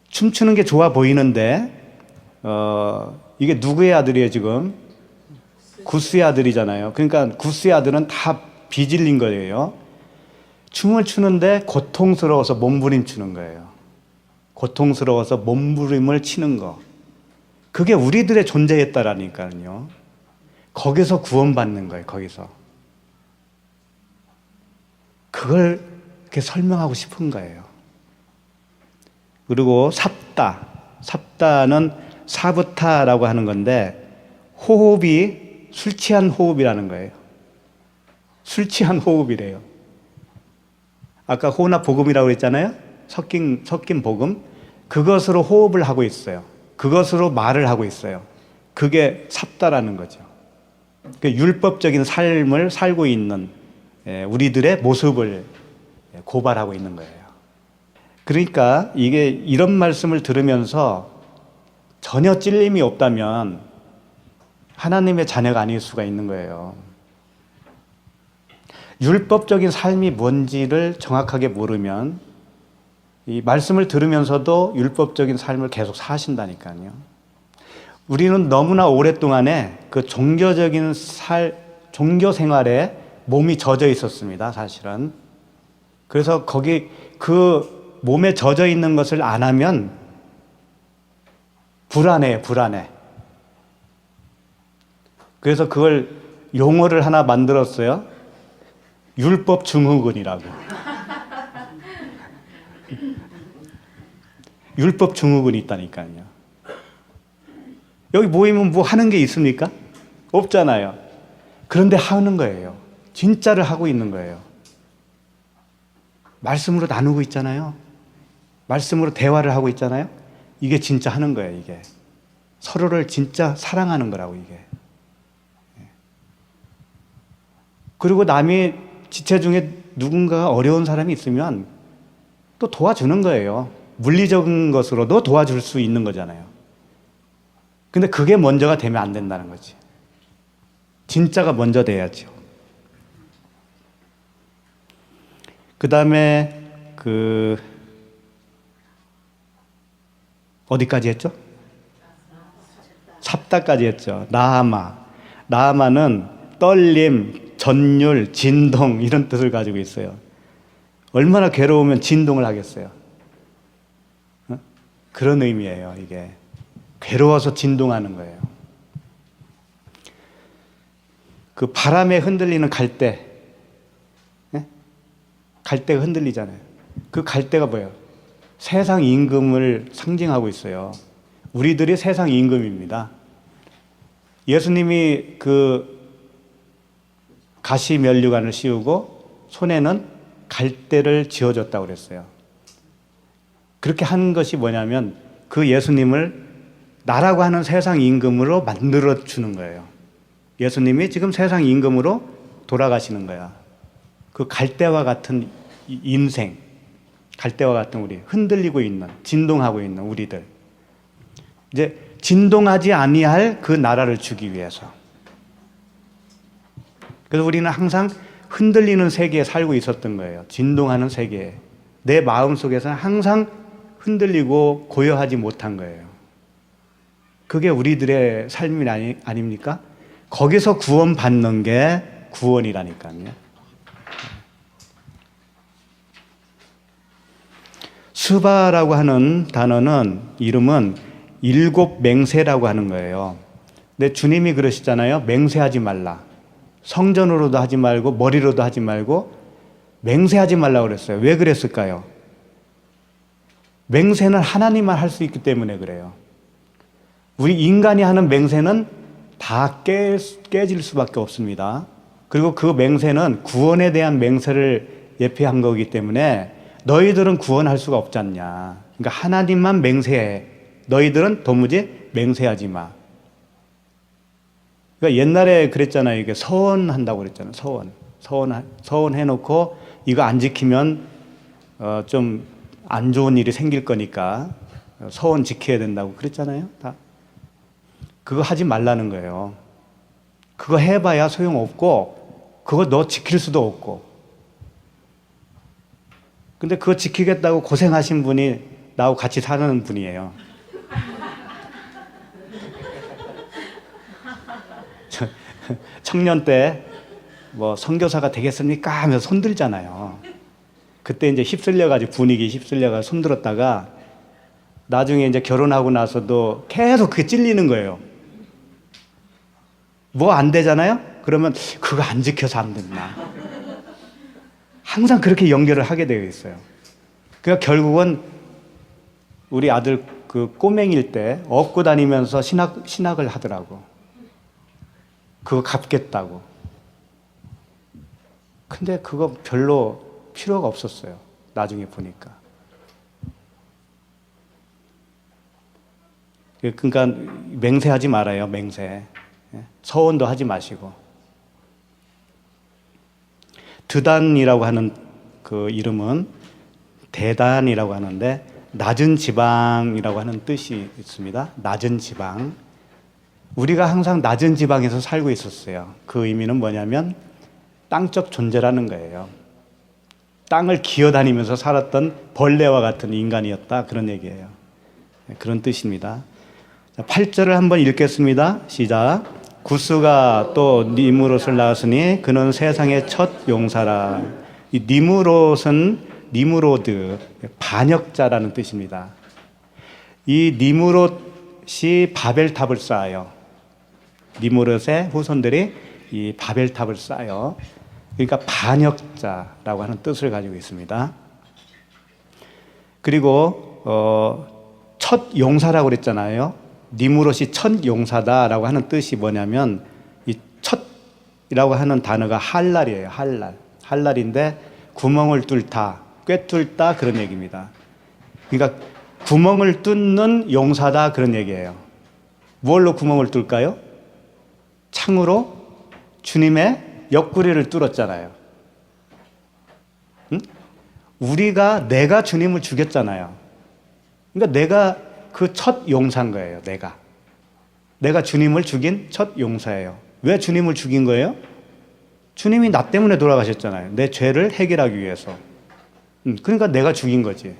춤추는 게 좋아 보이는데, 이게 누구의 아들이에요, 지금? 구스의 아들이잖아요. 그러니까 구스의 아들은 다 비질린 거예요. 춤을 추는데 고통스러워서 몸부림치는 거예요. 고통스러워서 몸부림을 치는 거. 그게 우리들의 존재였다라니까요. 거기서 구원받는 거예요, 거기서. 그걸 이렇게 설명하고 싶은 거예요. 그리고 삽다는 사부타라고 하는 건데, 호흡이 술 취한 호흡이라는 거예요. 술 취한 호흡이래요. 아까 혼합 복음이라고 했잖아요. 섞인 복음. 그것으로 호흡을 하고 있어요. 그것으로 말을 하고 있어요. 그게 삽다라는 거죠. 그 율법적인 삶을 살고 있는 우리들의 모습을 고발하고 있는 거예요. 그러니까 이게 이런 말씀을 들으면서 전혀 찔림이 없다면 하나님의 자녀가 아닐 수가 있는 거예요. 율법적인 삶이 뭔지를 정확하게 모르면 이 말씀을 들으면서도 율법적인 삶을 계속 사신다니까요. 우리는 너무나 오랫동안에 그 종교 생활에 몸이 젖어 있었습니다, 사실은. 그래서 거기 그 몸에 젖어 있는 것을 안 하면 불안해. 그래서 그걸 용어를 하나 만들었어요. 율법 증후군이라고. 율법 증후군이 있다니까요. 여기 모이면 뭐 하는 게 있습니까? 없잖아요. 그런데 하는 거예요. 진짜를 하고 있는 거예요. 말씀으로 나누고 있잖아요. 말씀으로 대화를 하고 있잖아요. 이게 진짜 하는 거예요, 이게. 서로를 진짜 사랑하는 거라고, 이게. 그리고 남이 지체 중에 누군가가 어려운 사람이 있으면 또 도와주는 거예요. 물리적인 것으로도 도와줄 수 있는 거잖아요. 근데 그게 먼저가 되면 안 된다는 거지. 진짜가 먼저 돼야죠. 그 다음에 어디까지 했죠? 삽다까지 했죠. 나아마는 떨림, 전율, 진동 이런 뜻을 가지고 있어요. 얼마나 괴로우면 진동을 하겠어요. 그런 의미예요, 이게. 괴로워서 진동하는 거예요. 그 바람에 흔들리는 갈대. 갈대가 흔들리잖아요. 그 갈대가 뭐예요? 세상 임금을 상징하고 있어요. 우리들이 세상 임금입니다. 예수님이 그 가시 면류관을 씌우고 손에는 갈대를 쥐어줬다고 그랬어요. 그렇게 한 것이 뭐냐면 그 예수님을 나라고 하는 세상 임금으로 만들어 주는 거예요. 예수님이 지금 세상 임금으로 돌아가시는 거야. 그 갈대와 같은 인생, 갈대와 같은 우리, 흔들리고 있는, 진동하고 있는 우리들. 이제 진동하지 아니할 그 나라를 주기 위해서. 그래서 우리는 항상 흔들리는 세계에 살고 있었던 거예요. 진동하는 세계에. 내 마음속에서는 항상 흔들리고 고요하지 못한 거예요. 그게 우리들의 삶이 아닙니까? 거기서 구원받는 게 구원이라니까요. 스바라고 하는 단어는, 이름은 일곱 맹세라고 하는 거예요. 근데 주님이 그러시잖아요. 맹세하지 말라. 성전으로도 하지 말고 머리로도 하지 말고 맹세하지 말라고 그랬어요. 왜 그랬을까요? 맹세는 하나님만 할 수 있기 때문에 그래요. 우리 인간이 하는 맹세는 다 깨질 수밖에 없습니다. 그리고 그 맹세는 구원에 대한 맹세를 예표한 거기 때문에 너희들은 구원할 수가 없지 않냐. 그러니까 하나님만 맹세해. 너희들은 도무지 맹세하지 마. 그러니까 옛날에 그랬잖아요. 이게 서원한다고 그랬잖아요. 서원 해놓고 이거 안 지키면 좀 안 좋은 일이 생길 거니까 서원 지켜야 된다고 그랬잖아요. 다. 그거 하지 말라는 거예요. 그거 해봐야 소용없고 그거 너 지킬 수도 없고. 근데 그거 지키겠다고 고생하신 분이 나하고 같이 사는 분이에요. 청년 때 뭐 선교사가 되겠습니까? 하면서 손들잖아요. 그때 이제 휩쓸려가지고 분위기 휩쓸려가지고 손들었다가 나중에 이제 결혼하고 나서도 계속 그게 찔리는 거예요. 뭐 안 되잖아요? 그러면 그거 안 지켜서 안 된다. 항상 그렇게 연결을 하게 되어 있어요. 그러니까 결국은 우리 아들 그 꼬맹일 때 업고 다니면서 신학을 하더라고. 그거 갚겠다고. 근데 그거 별로 필요가 없었어요. 나중에 보니까. 그러니까 맹세하지 말아요. 맹세. 서원도 하지 마시고. 드단이라고 하는 그 이름은 대단이라고 하는데 낮은 지방이라고 하는 뜻이 있습니다. 낮은 지방. 우리가 항상 낮은 지방에서 살고 있었어요. 그 의미는 뭐냐면 땅적 존재라는 거예요. 땅을 기어다니면서 살았던 벌레와 같은 인간이었다, 그런 얘기예요. 그런 뜻입니다. 8절을 한번 읽겠습니다. 시작. 구스가 또 니무롯을 낳았으니 그는 세상의 첫 용사라. 이 니무롯은 니무로드, 반역자라는 뜻입니다. 이 니무롯이 바벨탑을 쌓아요. 니무롯의 후손들이 이 바벨탑을 쌓아요. 그러니까 반역자라고 하는 뜻을 가지고 있습니다. 그리고 첫 용사라고 그랬잖아요. 니무롯이 첫 용사다라고 하는 뜻이 뭐냐면 이 첫이라고 하는 단어가 할랄이에요. 할랄인데 구멍을 뚫다, 꿰뚫다, 그런 얘기입니다. 그러니까 구멍을 뚫는 용사다, 그런 얘기예요. 무엇로 구멍을 뚫을까요? 창으로 주님의 옆구리를 뚫었잖아요. 응? 내가 주님을 죽였잖아요. 그러니까 내가 그 첫 용사인 거예요. 내가 주님을 죽인 첫 용사예요. 왜 주님을 죽인 거예요? 주님이 나 때문에 돌아가셨잖아요. 내 죄를 해결하기 위해서. 그러니까 내가 죽인 거지.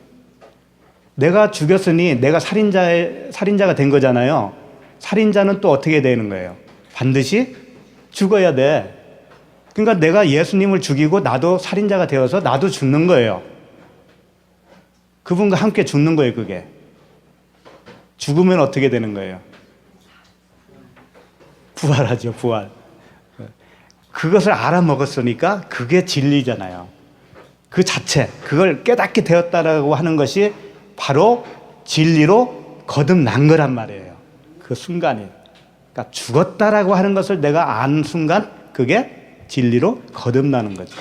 내가 죽였으니 내가 살인자가 된 거잖아요. 살인자는 또 어떻게 되는 거예요? 반드시 죽어야 돼. 그러니까 내가 예수님을 죽이고 나도 살인자가 되어서 나도 죽는 거예요. 그분과 함께 죽는 거예요, 그게. 죽으면 어떻게 되는 거예요? 부활하죠, 부활. 그것을 알아먹었으니까 그게 진리잖아요. 그 자체, 그걸 깨닫게 되었다라고 하는 것이 바로 진리로 거듭난 거란 말이에요. 그 순간이. 그러니까 죽었다라고 하는 것을 내가 안 순간 그게 진리로 거듭나는 거죠.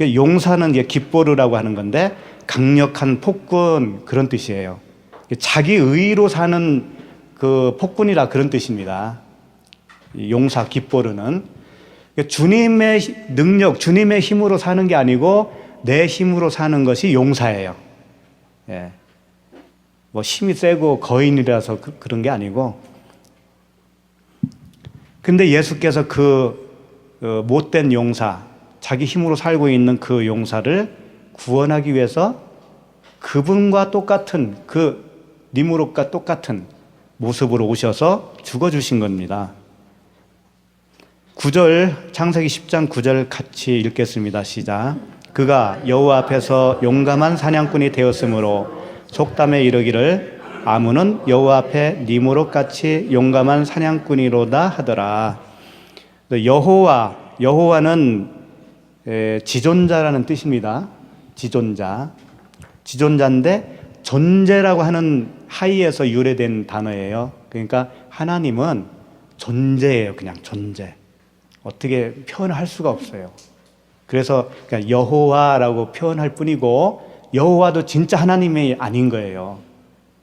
용사는 깃보르라고 하는 건데 강력한 폭군, 그런 뜻이에요. 자기 의로 사는 그 폭군이라, 그런 뜻입니다. 용사 깃보르는 주님의 능력, 주님의 힘으로 사는 게 아니고 내 힘으로 사는 것이 용사예요. 예. 뭐 힘이 세고 거인이라서 그런 게 아니고. 근데 예수께서 그 못된 용사, 자기 힘으로 살고 있는 그 용사를 구원하기 위해서 그분과 똑같은, 그 니무롯과 똑같은 모습으로 오셔서 죽어주신 겁니다. 9절, 창세기 10장 9절 같이 읽겠습니다. 시작. 그가 여호와 앞에서 용감한 사냥꾼이 되었으므로 속담에 이르기를 아문은 여호와 앞에 니무롯같이 용감한 사냥꾼이로다 하더라. 여호와는 지존자라는 뜻입니다. 지존자인데 존재라고 하는 하이에서 유래된 단어예요. 그러니까 하나님은 존재예요. 그냥 존재. 어떻게 표현할 수가 없어요. 그래서 그냥 여호와라고 표현할 뿐이고, 여호와도 진짜 하나님이 아닌 거예요.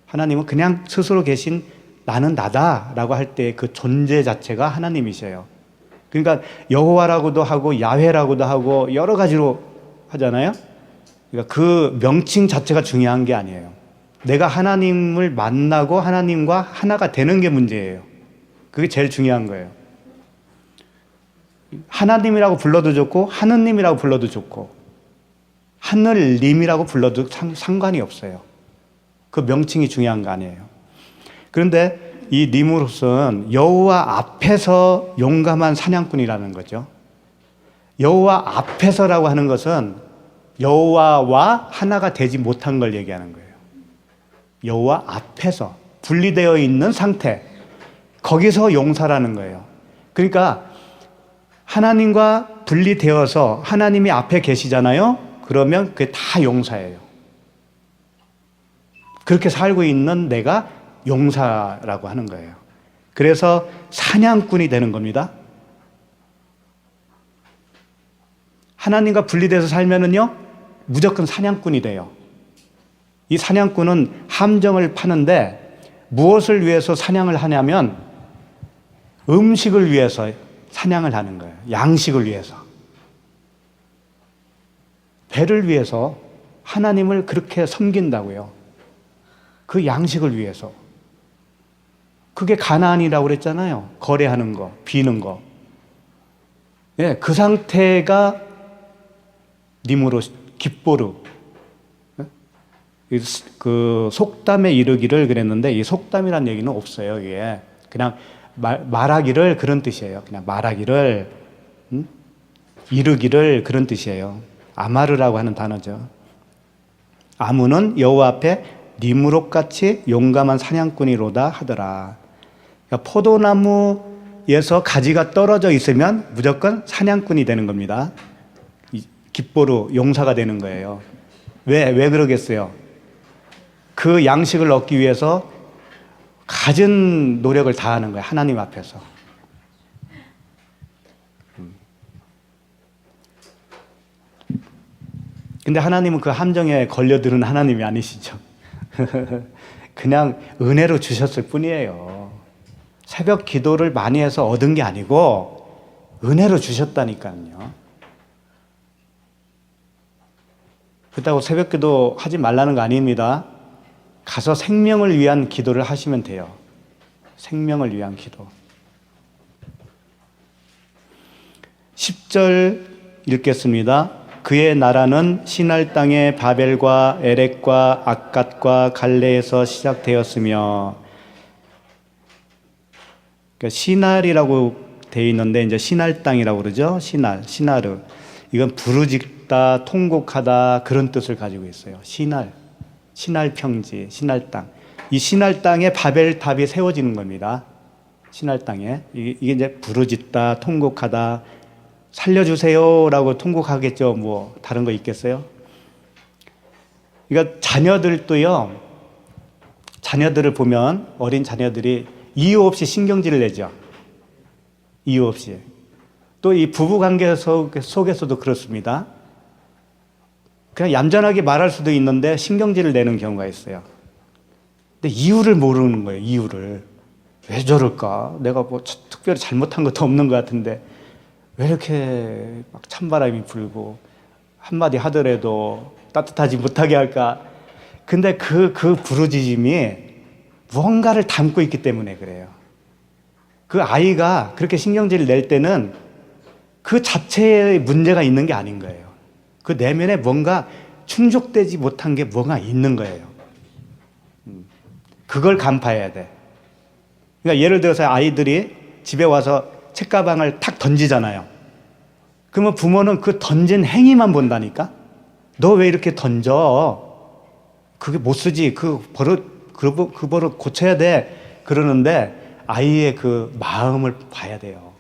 하나님은 그냥 스스로 계신 나는 나다라고 할 때 그 존재 자체가 하나님이셔요. 그러니까 여호와라고도 하고 야훼라고도 하고 여러 가지로 하잖아요. 그러니까 그 명칭 자체가 중요한 게 아니에요. 내가 하나님을 만나고 하나님과 하나가 되는 게 문제예요. 그게 제일 중요한 거예요. 하나님이라고 불러도 좋고 하느님이라고 불러도 좋고 하늘님이라고 불러도 상관이 없어요. 그 명칭이 중요한 거 아니에요. 그런데 이 니무롯은 여호와 앞에서 용감한 사냥꾼이라는 거죠. 여호와 앞에서라고 하는 것은 여호와와 하나가 되지 못한 걸 얘기하는 거예요. 여호와 앞에서 분리되어 있는 상태, 거기서 용사라는 거예요. 그러니까 하나님과 분리되어서 하나님이 앞에 계시잖아요. 그러면 그게 다 용사예요. 그렇게 살고 있는 내가 용사라고 하는 거예요. 그래서 사냥꾼이 되는 겁니다. 하나님과 분리돼서 살면은요, 무조건 사냥꾼이 돼요. 이 사냥꾼은 함정을 파는데 무엇을 위해서 사냥을 하냐면 음식을 위해서 사냥을 하는 거예요. 양식을 위해서. 배를 위해서 하나님을 그렇게 섬긴다고요. 그 양식을 위해서. 그게 가나안이라고 그랬잖아요. 거래하는 거, 비는 거. 예, 그 상태가 니무롯, 깁보르. 그 속담에 이르기를 그랬는데 이 속담이라는 얘기는 없어요. 이게 그냥 말하기를 그런 뜻이에요. 그냥 말하기를, 이르기를 그런 뜻이에요. 아마르라고 하는 단어죠. 아무는 여호와 앞에 니무롯같이 용감한 사냥꾼이로다 하더라. 그러니까 포도나무에서 가지가 떨어져 있으면 무조건 사냥꾼이 되는 겁니다. 깁보르, 용사가 되는 거예요. 왜 그러겠어요? 그 양식을 얻기 위해서 갖은 노력을 다하는 거예요. 하나님 앞에서. 근데 하나님은 그 함정에 걸려드는 하나님이 아니시죠. 그냥 은혜로 주셨을 뿐이에요. 새벽 기도를 많이 해서 얻은 게 아니고 은혜로 주셨다니까요. 그렇다고 새벽 기도 하지 말라는 거 아닙니다. 가서 생명을 위한 기도를 하시면 돼요. 생명을 위한 기도. 10절 읽겠습니다. 그의 나라는 시날 땅의 바벨과 에렉과 악갓과 갈레에서 시작되었으며, 그러니까 시날이라고 되어 있는데 이제 시날 땅이라고 그러죠. 시나르. 이건 부르짖다, 통곡하다 그런 뜻을 가지고 있어요. 시날 평지, 시날 땅. 이 시날 땅에 바벨탑이 세워지는 겁니다. 시날 땅에. 이게 이제 부르짖다, 통곡하다, 살려주세요라고 통곡하겠죠. 뭐 다른 거 있겠어요? 그러니까 자녀들도요. 자녀들을 보면 어린 자녀들이 이유 없이 신경질을 내죠. 이유 없이. 또 이 부부 관계 속에서도 그렇습니다. 그냥 얌전하게 말할 수도 있는데 신경질을 내는 경우가 있어요. 근데 이유를 모르는 거예요. 이유를. 왜 저럴까? 내가 뭐 특별히 잘못한 것도 없는 것 같은데 왜 이렇게 막 찬바람이 불고 한마디 하더라도 따뜻하지 못하게 할까? 근데 그 부르짖음이 무언가를 담고 있기 때문에 그래요. 그 아이가 그렇게 신경질을 낼 때는 그 자체에 문제가 있는 게 아닌 거예요. 그 내면에 뭔가 충족되지 못한 게 뭔가 있는 거예요. 그걸 간파해야 돼. 그러니까 예를 들어서 아이들이 집에 와서 책가방을 탁 던지잖아요. 그러면 부모는 그 던진 행위만 본다니까? 너 왜 이렇게 던져? 그게 못 쓰지. 그 버릇 고쳐야 돼. 그러는데 아이의 그 마음을 봐야 돼요.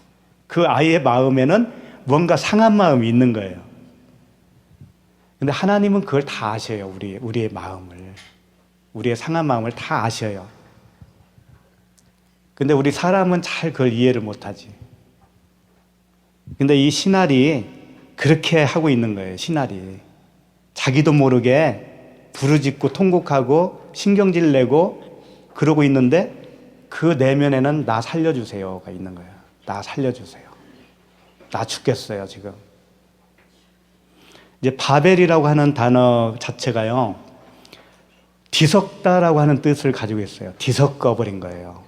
그 아이의 마음에는 뭔가 상한 마음이 있는 거예요. 근데 하나님은 그걸 다 아셔요. 우리의 마음을. 우리의 상한 마음을 다 아셔요. 근데 우리 사람은 잘 그걸 이해를 못하지. 근데 이 시날이 그렇게 하고 있는 거예요. 시날이. 자기도 모르게 부르짖고 통곡하고 신경질 내고 그러고 있는데 그 내면에는 나 살려주세요가 있는 거예요. 나 살려주세요. 나 죽겠어요 지금. 이제 바벨이라고 하는 단어 자체가요. 뒤섞다라고 하는 뜻을 가지고 있어요. 뒤섞어버린 거예요.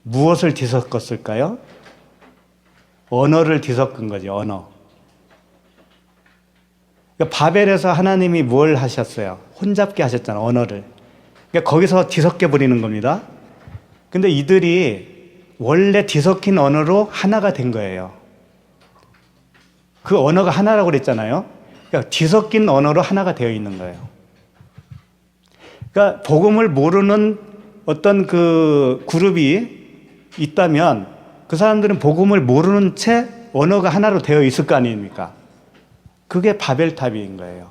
무엇을 뒤섞었을까요? 언어를 뒤섞은 거죠. 언어. 그러니까 바벨에서 하나님이 뭘 하셨어요? 혼잡게 하셨잖아요. 언어를. 그러니까 거기서 뒤섞여 버리는 겁니다. 근데 이들이 원래 뒤섞인 언어로 하나가 된 거예요. 그 언어가 하나라고 그랬잖아요. 그러니까 뒤섞인 언어로 하나가 되어 있는 거예요. 그러니까 복음을 모르는 어떤 그 그룹이 있다면 그 사람들은 복음을 모르는 채 언어가 하나로 되어 있을 거 아닙니까? 그게 바벨탑인 거예요.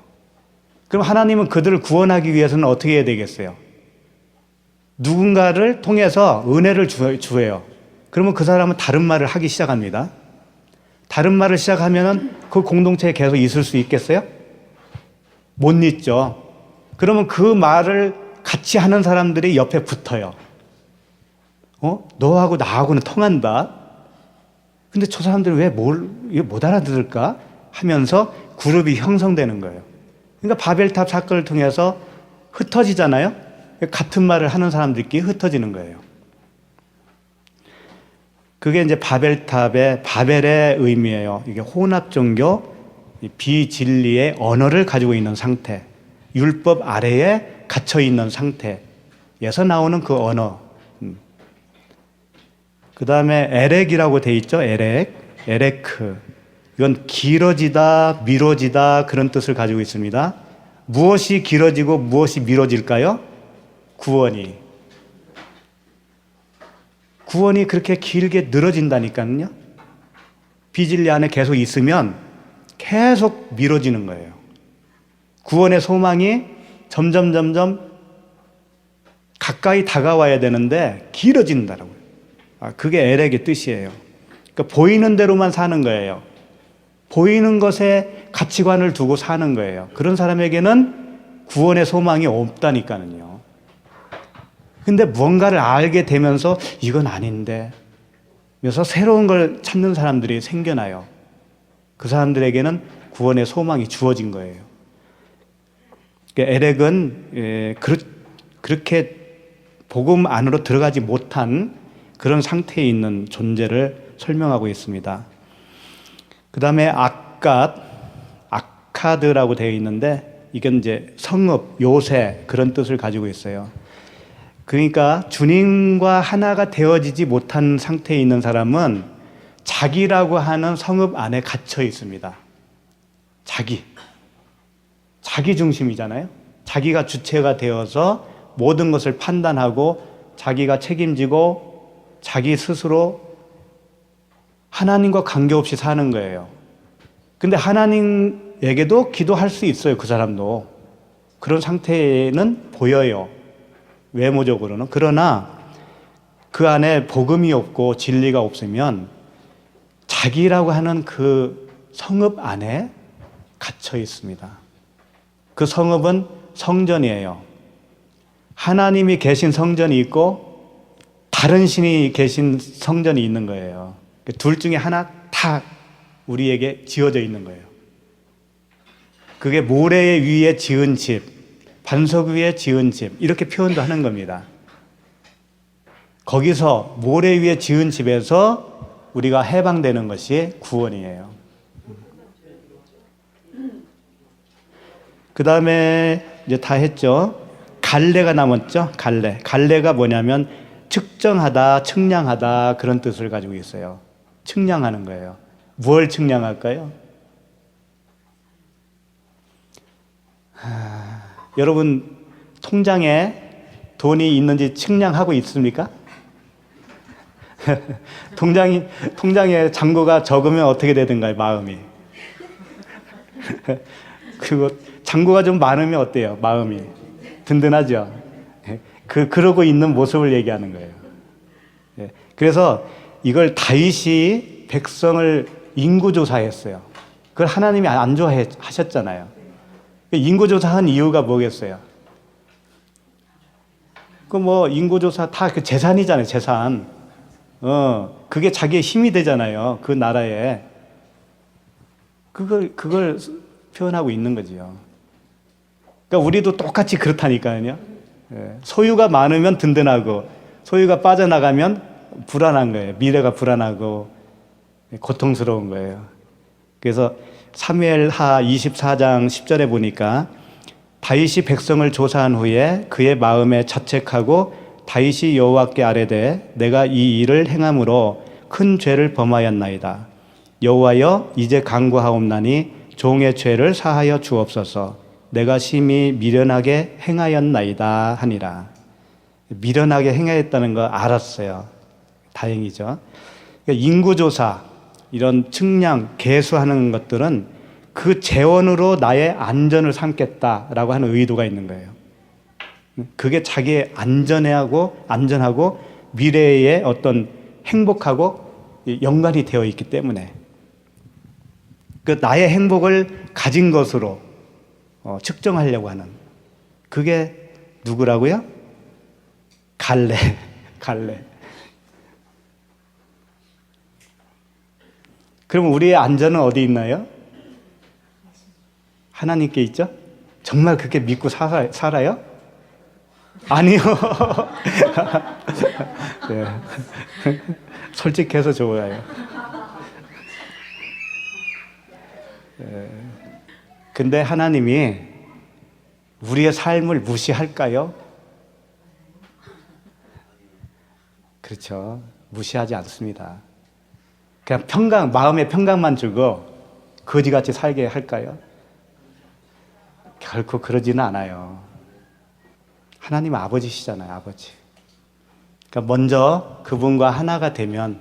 그럼 하나님은 그들을 구원하기 위해서는 어떻게 해야 되겠어요? 누군가를 통해서 은혜를 주어요. 그러면 그 사람은 다른 말을 하기 시작합니다. 다른 말을 시작하면 그 공동체에 계속 있을 수 있겠어요? 못 있죠. 그러면 그 말을 같이 하는 사람들이 옆에 붙어요. 너하고 나하고는 통한다. 근데 저 사람들은 왜 이거 못 알아들을까? 하면서 그룹이 형성되는 거예요. 그러니까 바벨탑 사건을 통해서 흩어지잖아요. 같은 말을 하는 사람들끼리 흩어지는 거예요. 그게 이제 바벨의 의미예요. 이게 혼합 종교, 비진리의 언어를 가지고 있는 상태, 율법 아래에 갇혀 있는 상태에서 나오는 그 언어. 그 다음에 에렉이라고 돼 있죠. 에레크. 이건 길어지다, 미뤄지다 그런 뜻을 가지고 있습니다. 무엇이 길어지고 무엇이 미뤄질까요? 구원이 그렇게 길게 늘어진다니까요. 비진리 안에 계속 있으면 계속 미뤄지는 거예요. 구원의 소망이 점점 가까이 다가와야 되는데 길어진다라고요. 그게 에렉의 뜻이에요. 그러니까 보이는 대로만 사는 거예요. 보이는 것에 가치관을 두고 사는 거예요. 그런 사람에게는 구원의 소망이 없다니까요. 근데 뭔가를 알게 되면서 이건 아닌데 그래서 새로운 걸 찾는 사람들이 생겨나요. 그 사람들에게는 구원의 소망이 주어진 거예요. 에렉은 그렇게 복음 안으로 들어가지 못한 그런 상태에 있는 존재를 설명하고 있습니다. 그 다음에 아카드라고 되어 있는데 이건 이제 성읍, 요새 그런 뜻을 가지고 있어요. 그러니까 주님과 하나가 되어지지 못한 상태에 있는 사람은 자기라고 하는 성읍 안에 갇혀 있습니다. 자기 중심이잖아요. 자기가 주체가 되어서 모든 것을 판단하고 자기가 책임지고 자기 스스로 하나님과 관계없이 사는 거예요. 근데 하나님에게도 기도할 수 있어요. 그 사람도. 그런 상태는 보여요. 외모적으로는. 그러나 그 안에 복음이 없고 진리가 없으면 자기라고 하는 그 성읍 안에 갇혀 있습니다. 그 성읍은 성전이에요. 하나님이 계신 성전이 있고 다른 신이 계신 성전이 있는 거예요. 둘 중에 하나 다 우리에게 지어져 있는 거예요. 그게 모래 위에 지은 집, 반석 위에 지은 집 이렇게 표현도 하는 겁니다. 거기서 모래 위에 지은 집에서 우리가 해방되는 것이 구원이에요. 그 다음에 이제 다 했죠. 갈래가 남았죠. 갈래가 뭐냐면 측정하다, 측량하다 그런 뜻을 가지고 있어요. 측량하는 거예요. 뭘 측량할까요? 여러분 통장에 돈이 있는지 측량하고 있습니까? 통장에 잔고가 적으면 어떻게 되든가요, 마음이? 그리고 잔고가 좀 많으면 어때요, 마음이? 든든하죠? 그러고 있는 모습을 얘기하는 거예요. 그래서 이걸 다윗이 백성을 인구조사했어요. 그걸 하나님이 안 좋아하셨잖아요. 인구조사한 이유가 뭐겠어요? 인구조사 다 그 재산이잖아요, 재산. 그게 자기의 힘이 되잖아요, 그 나라에. 그걸 표현하고 있는 거지요. 그러니까 우리도 똑같이 그렇다니까요. 소유가 많으면 든든하고, 소유가 빠져나가면 불안한 거예요. 미래가 불안하고, 고통스러운 거예요. 그래서 사무엘하 24장 10절에 보니까 다윗이 백성을 조사한 후에 그의 마음에 자책하고 다윗이 여호와께 아뢰되 내가 이 일을 행함으로 큰 죄를 범하였나이다. 여호와여 이제 간구하옵나니 종의 죄를 사하여 주옵소서. 내가 심히 미련하게 행하였나이다 하니라. 미련하게 행하였다는 거 알았어요. 다행이죠. 그러니까 인구조사 이런 측량, 계수하는 것들은 그 재원으로 나의 안전을 삼겠다라고 하는 의도가 있는 거예요. 그게 자기의 안전하고 미래의 어떤 행복하고 연관이 되어 있기 때문에 그 나의 행복을 가진 것으로 측정하려고 하는 그게 누구라고요? 갈래. 그럼 우리의 안전은 어디 있나요? 하나님께 있죠? 정말 그렇게 믿고 살아요? 아니요. 네. 솔직해서 좋아요. 근데 하나님이 우리의 삶을 무시할까요? 그렇죠. 무시하지 않습니다. 그냥 마음의 평강만 주고 거지같이 살게 할까요? 결코 그러지는 않아요. 하나님 아버지시잖아요, 아버지. 그러니까 먼저 그분과 하나가 되면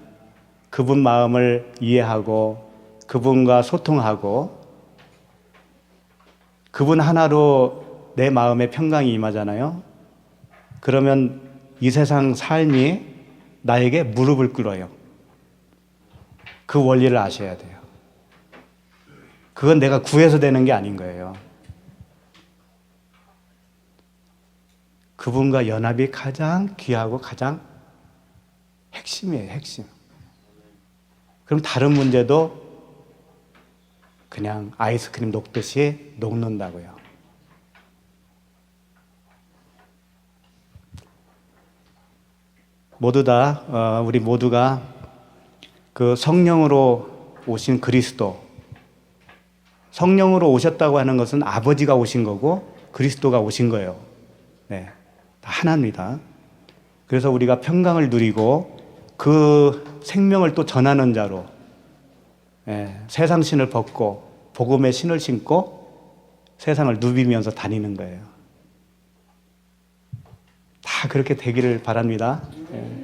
그분 마음을 이해하고 그분과 소통하고 그분 하나로 내 마음에 평강이 임하잖아요. 그러면 이 세상 삶이 나에게 무릎을 꿇어요. 그 원리를 아셔야 돼요. 그건 내가 구해서 되는 게 아닌 거예요. 그분과 연합이 가장 귀하고 가장 핵심이에요, 핵심. 그럼 다른 문제도 그냥 아이스크림 녹듯이 녹는다고요. 우리 모두가 그 성령으로 오신 그리스도, 성령으로 오셨다고 하는 것은 아버지가 오신 거고 그리스도가 오신 거예요. 네, 다 하나입니다. 그래서 우리가 평강을 누리고 그 생명을 또 전하는 자로 세상 신을 벗고 복음의 신을 신고 세상을 누비면서 다니는 거예요. 다 그렇게 되기를 바랍니다.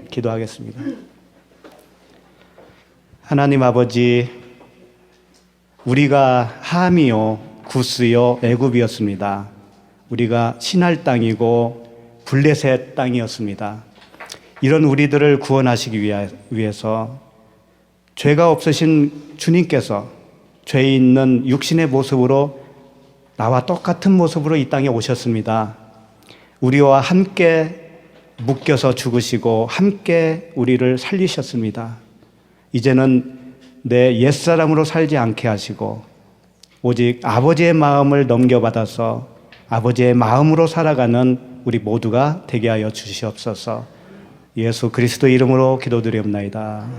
기도하겠습니다. 하나님 아버지, 우리가 함이요 구스요 애굽이었습니다. 우리가 신할 땅이고 블레셋 땅이었습니다. 이런 우리들을 구원하시기 위해서 죄가 없으신 주님께서 죄 있는 육신의 모습으로 나와 똑같은 모습으로 이 땅에 오셨습니다. 우리와 함께 묶여서 죽으시고 함께 우리를 살리셨습니다. 이제는 내 옛사람으로 살지 않게 하시고 오직 아버지의 마음을 넘겨받아서 아버지의 마음으로 살아가는 우리 모두가 되게 하여 주시옵소서. 예수 그리스도 이름으로 기도드리옵나이다.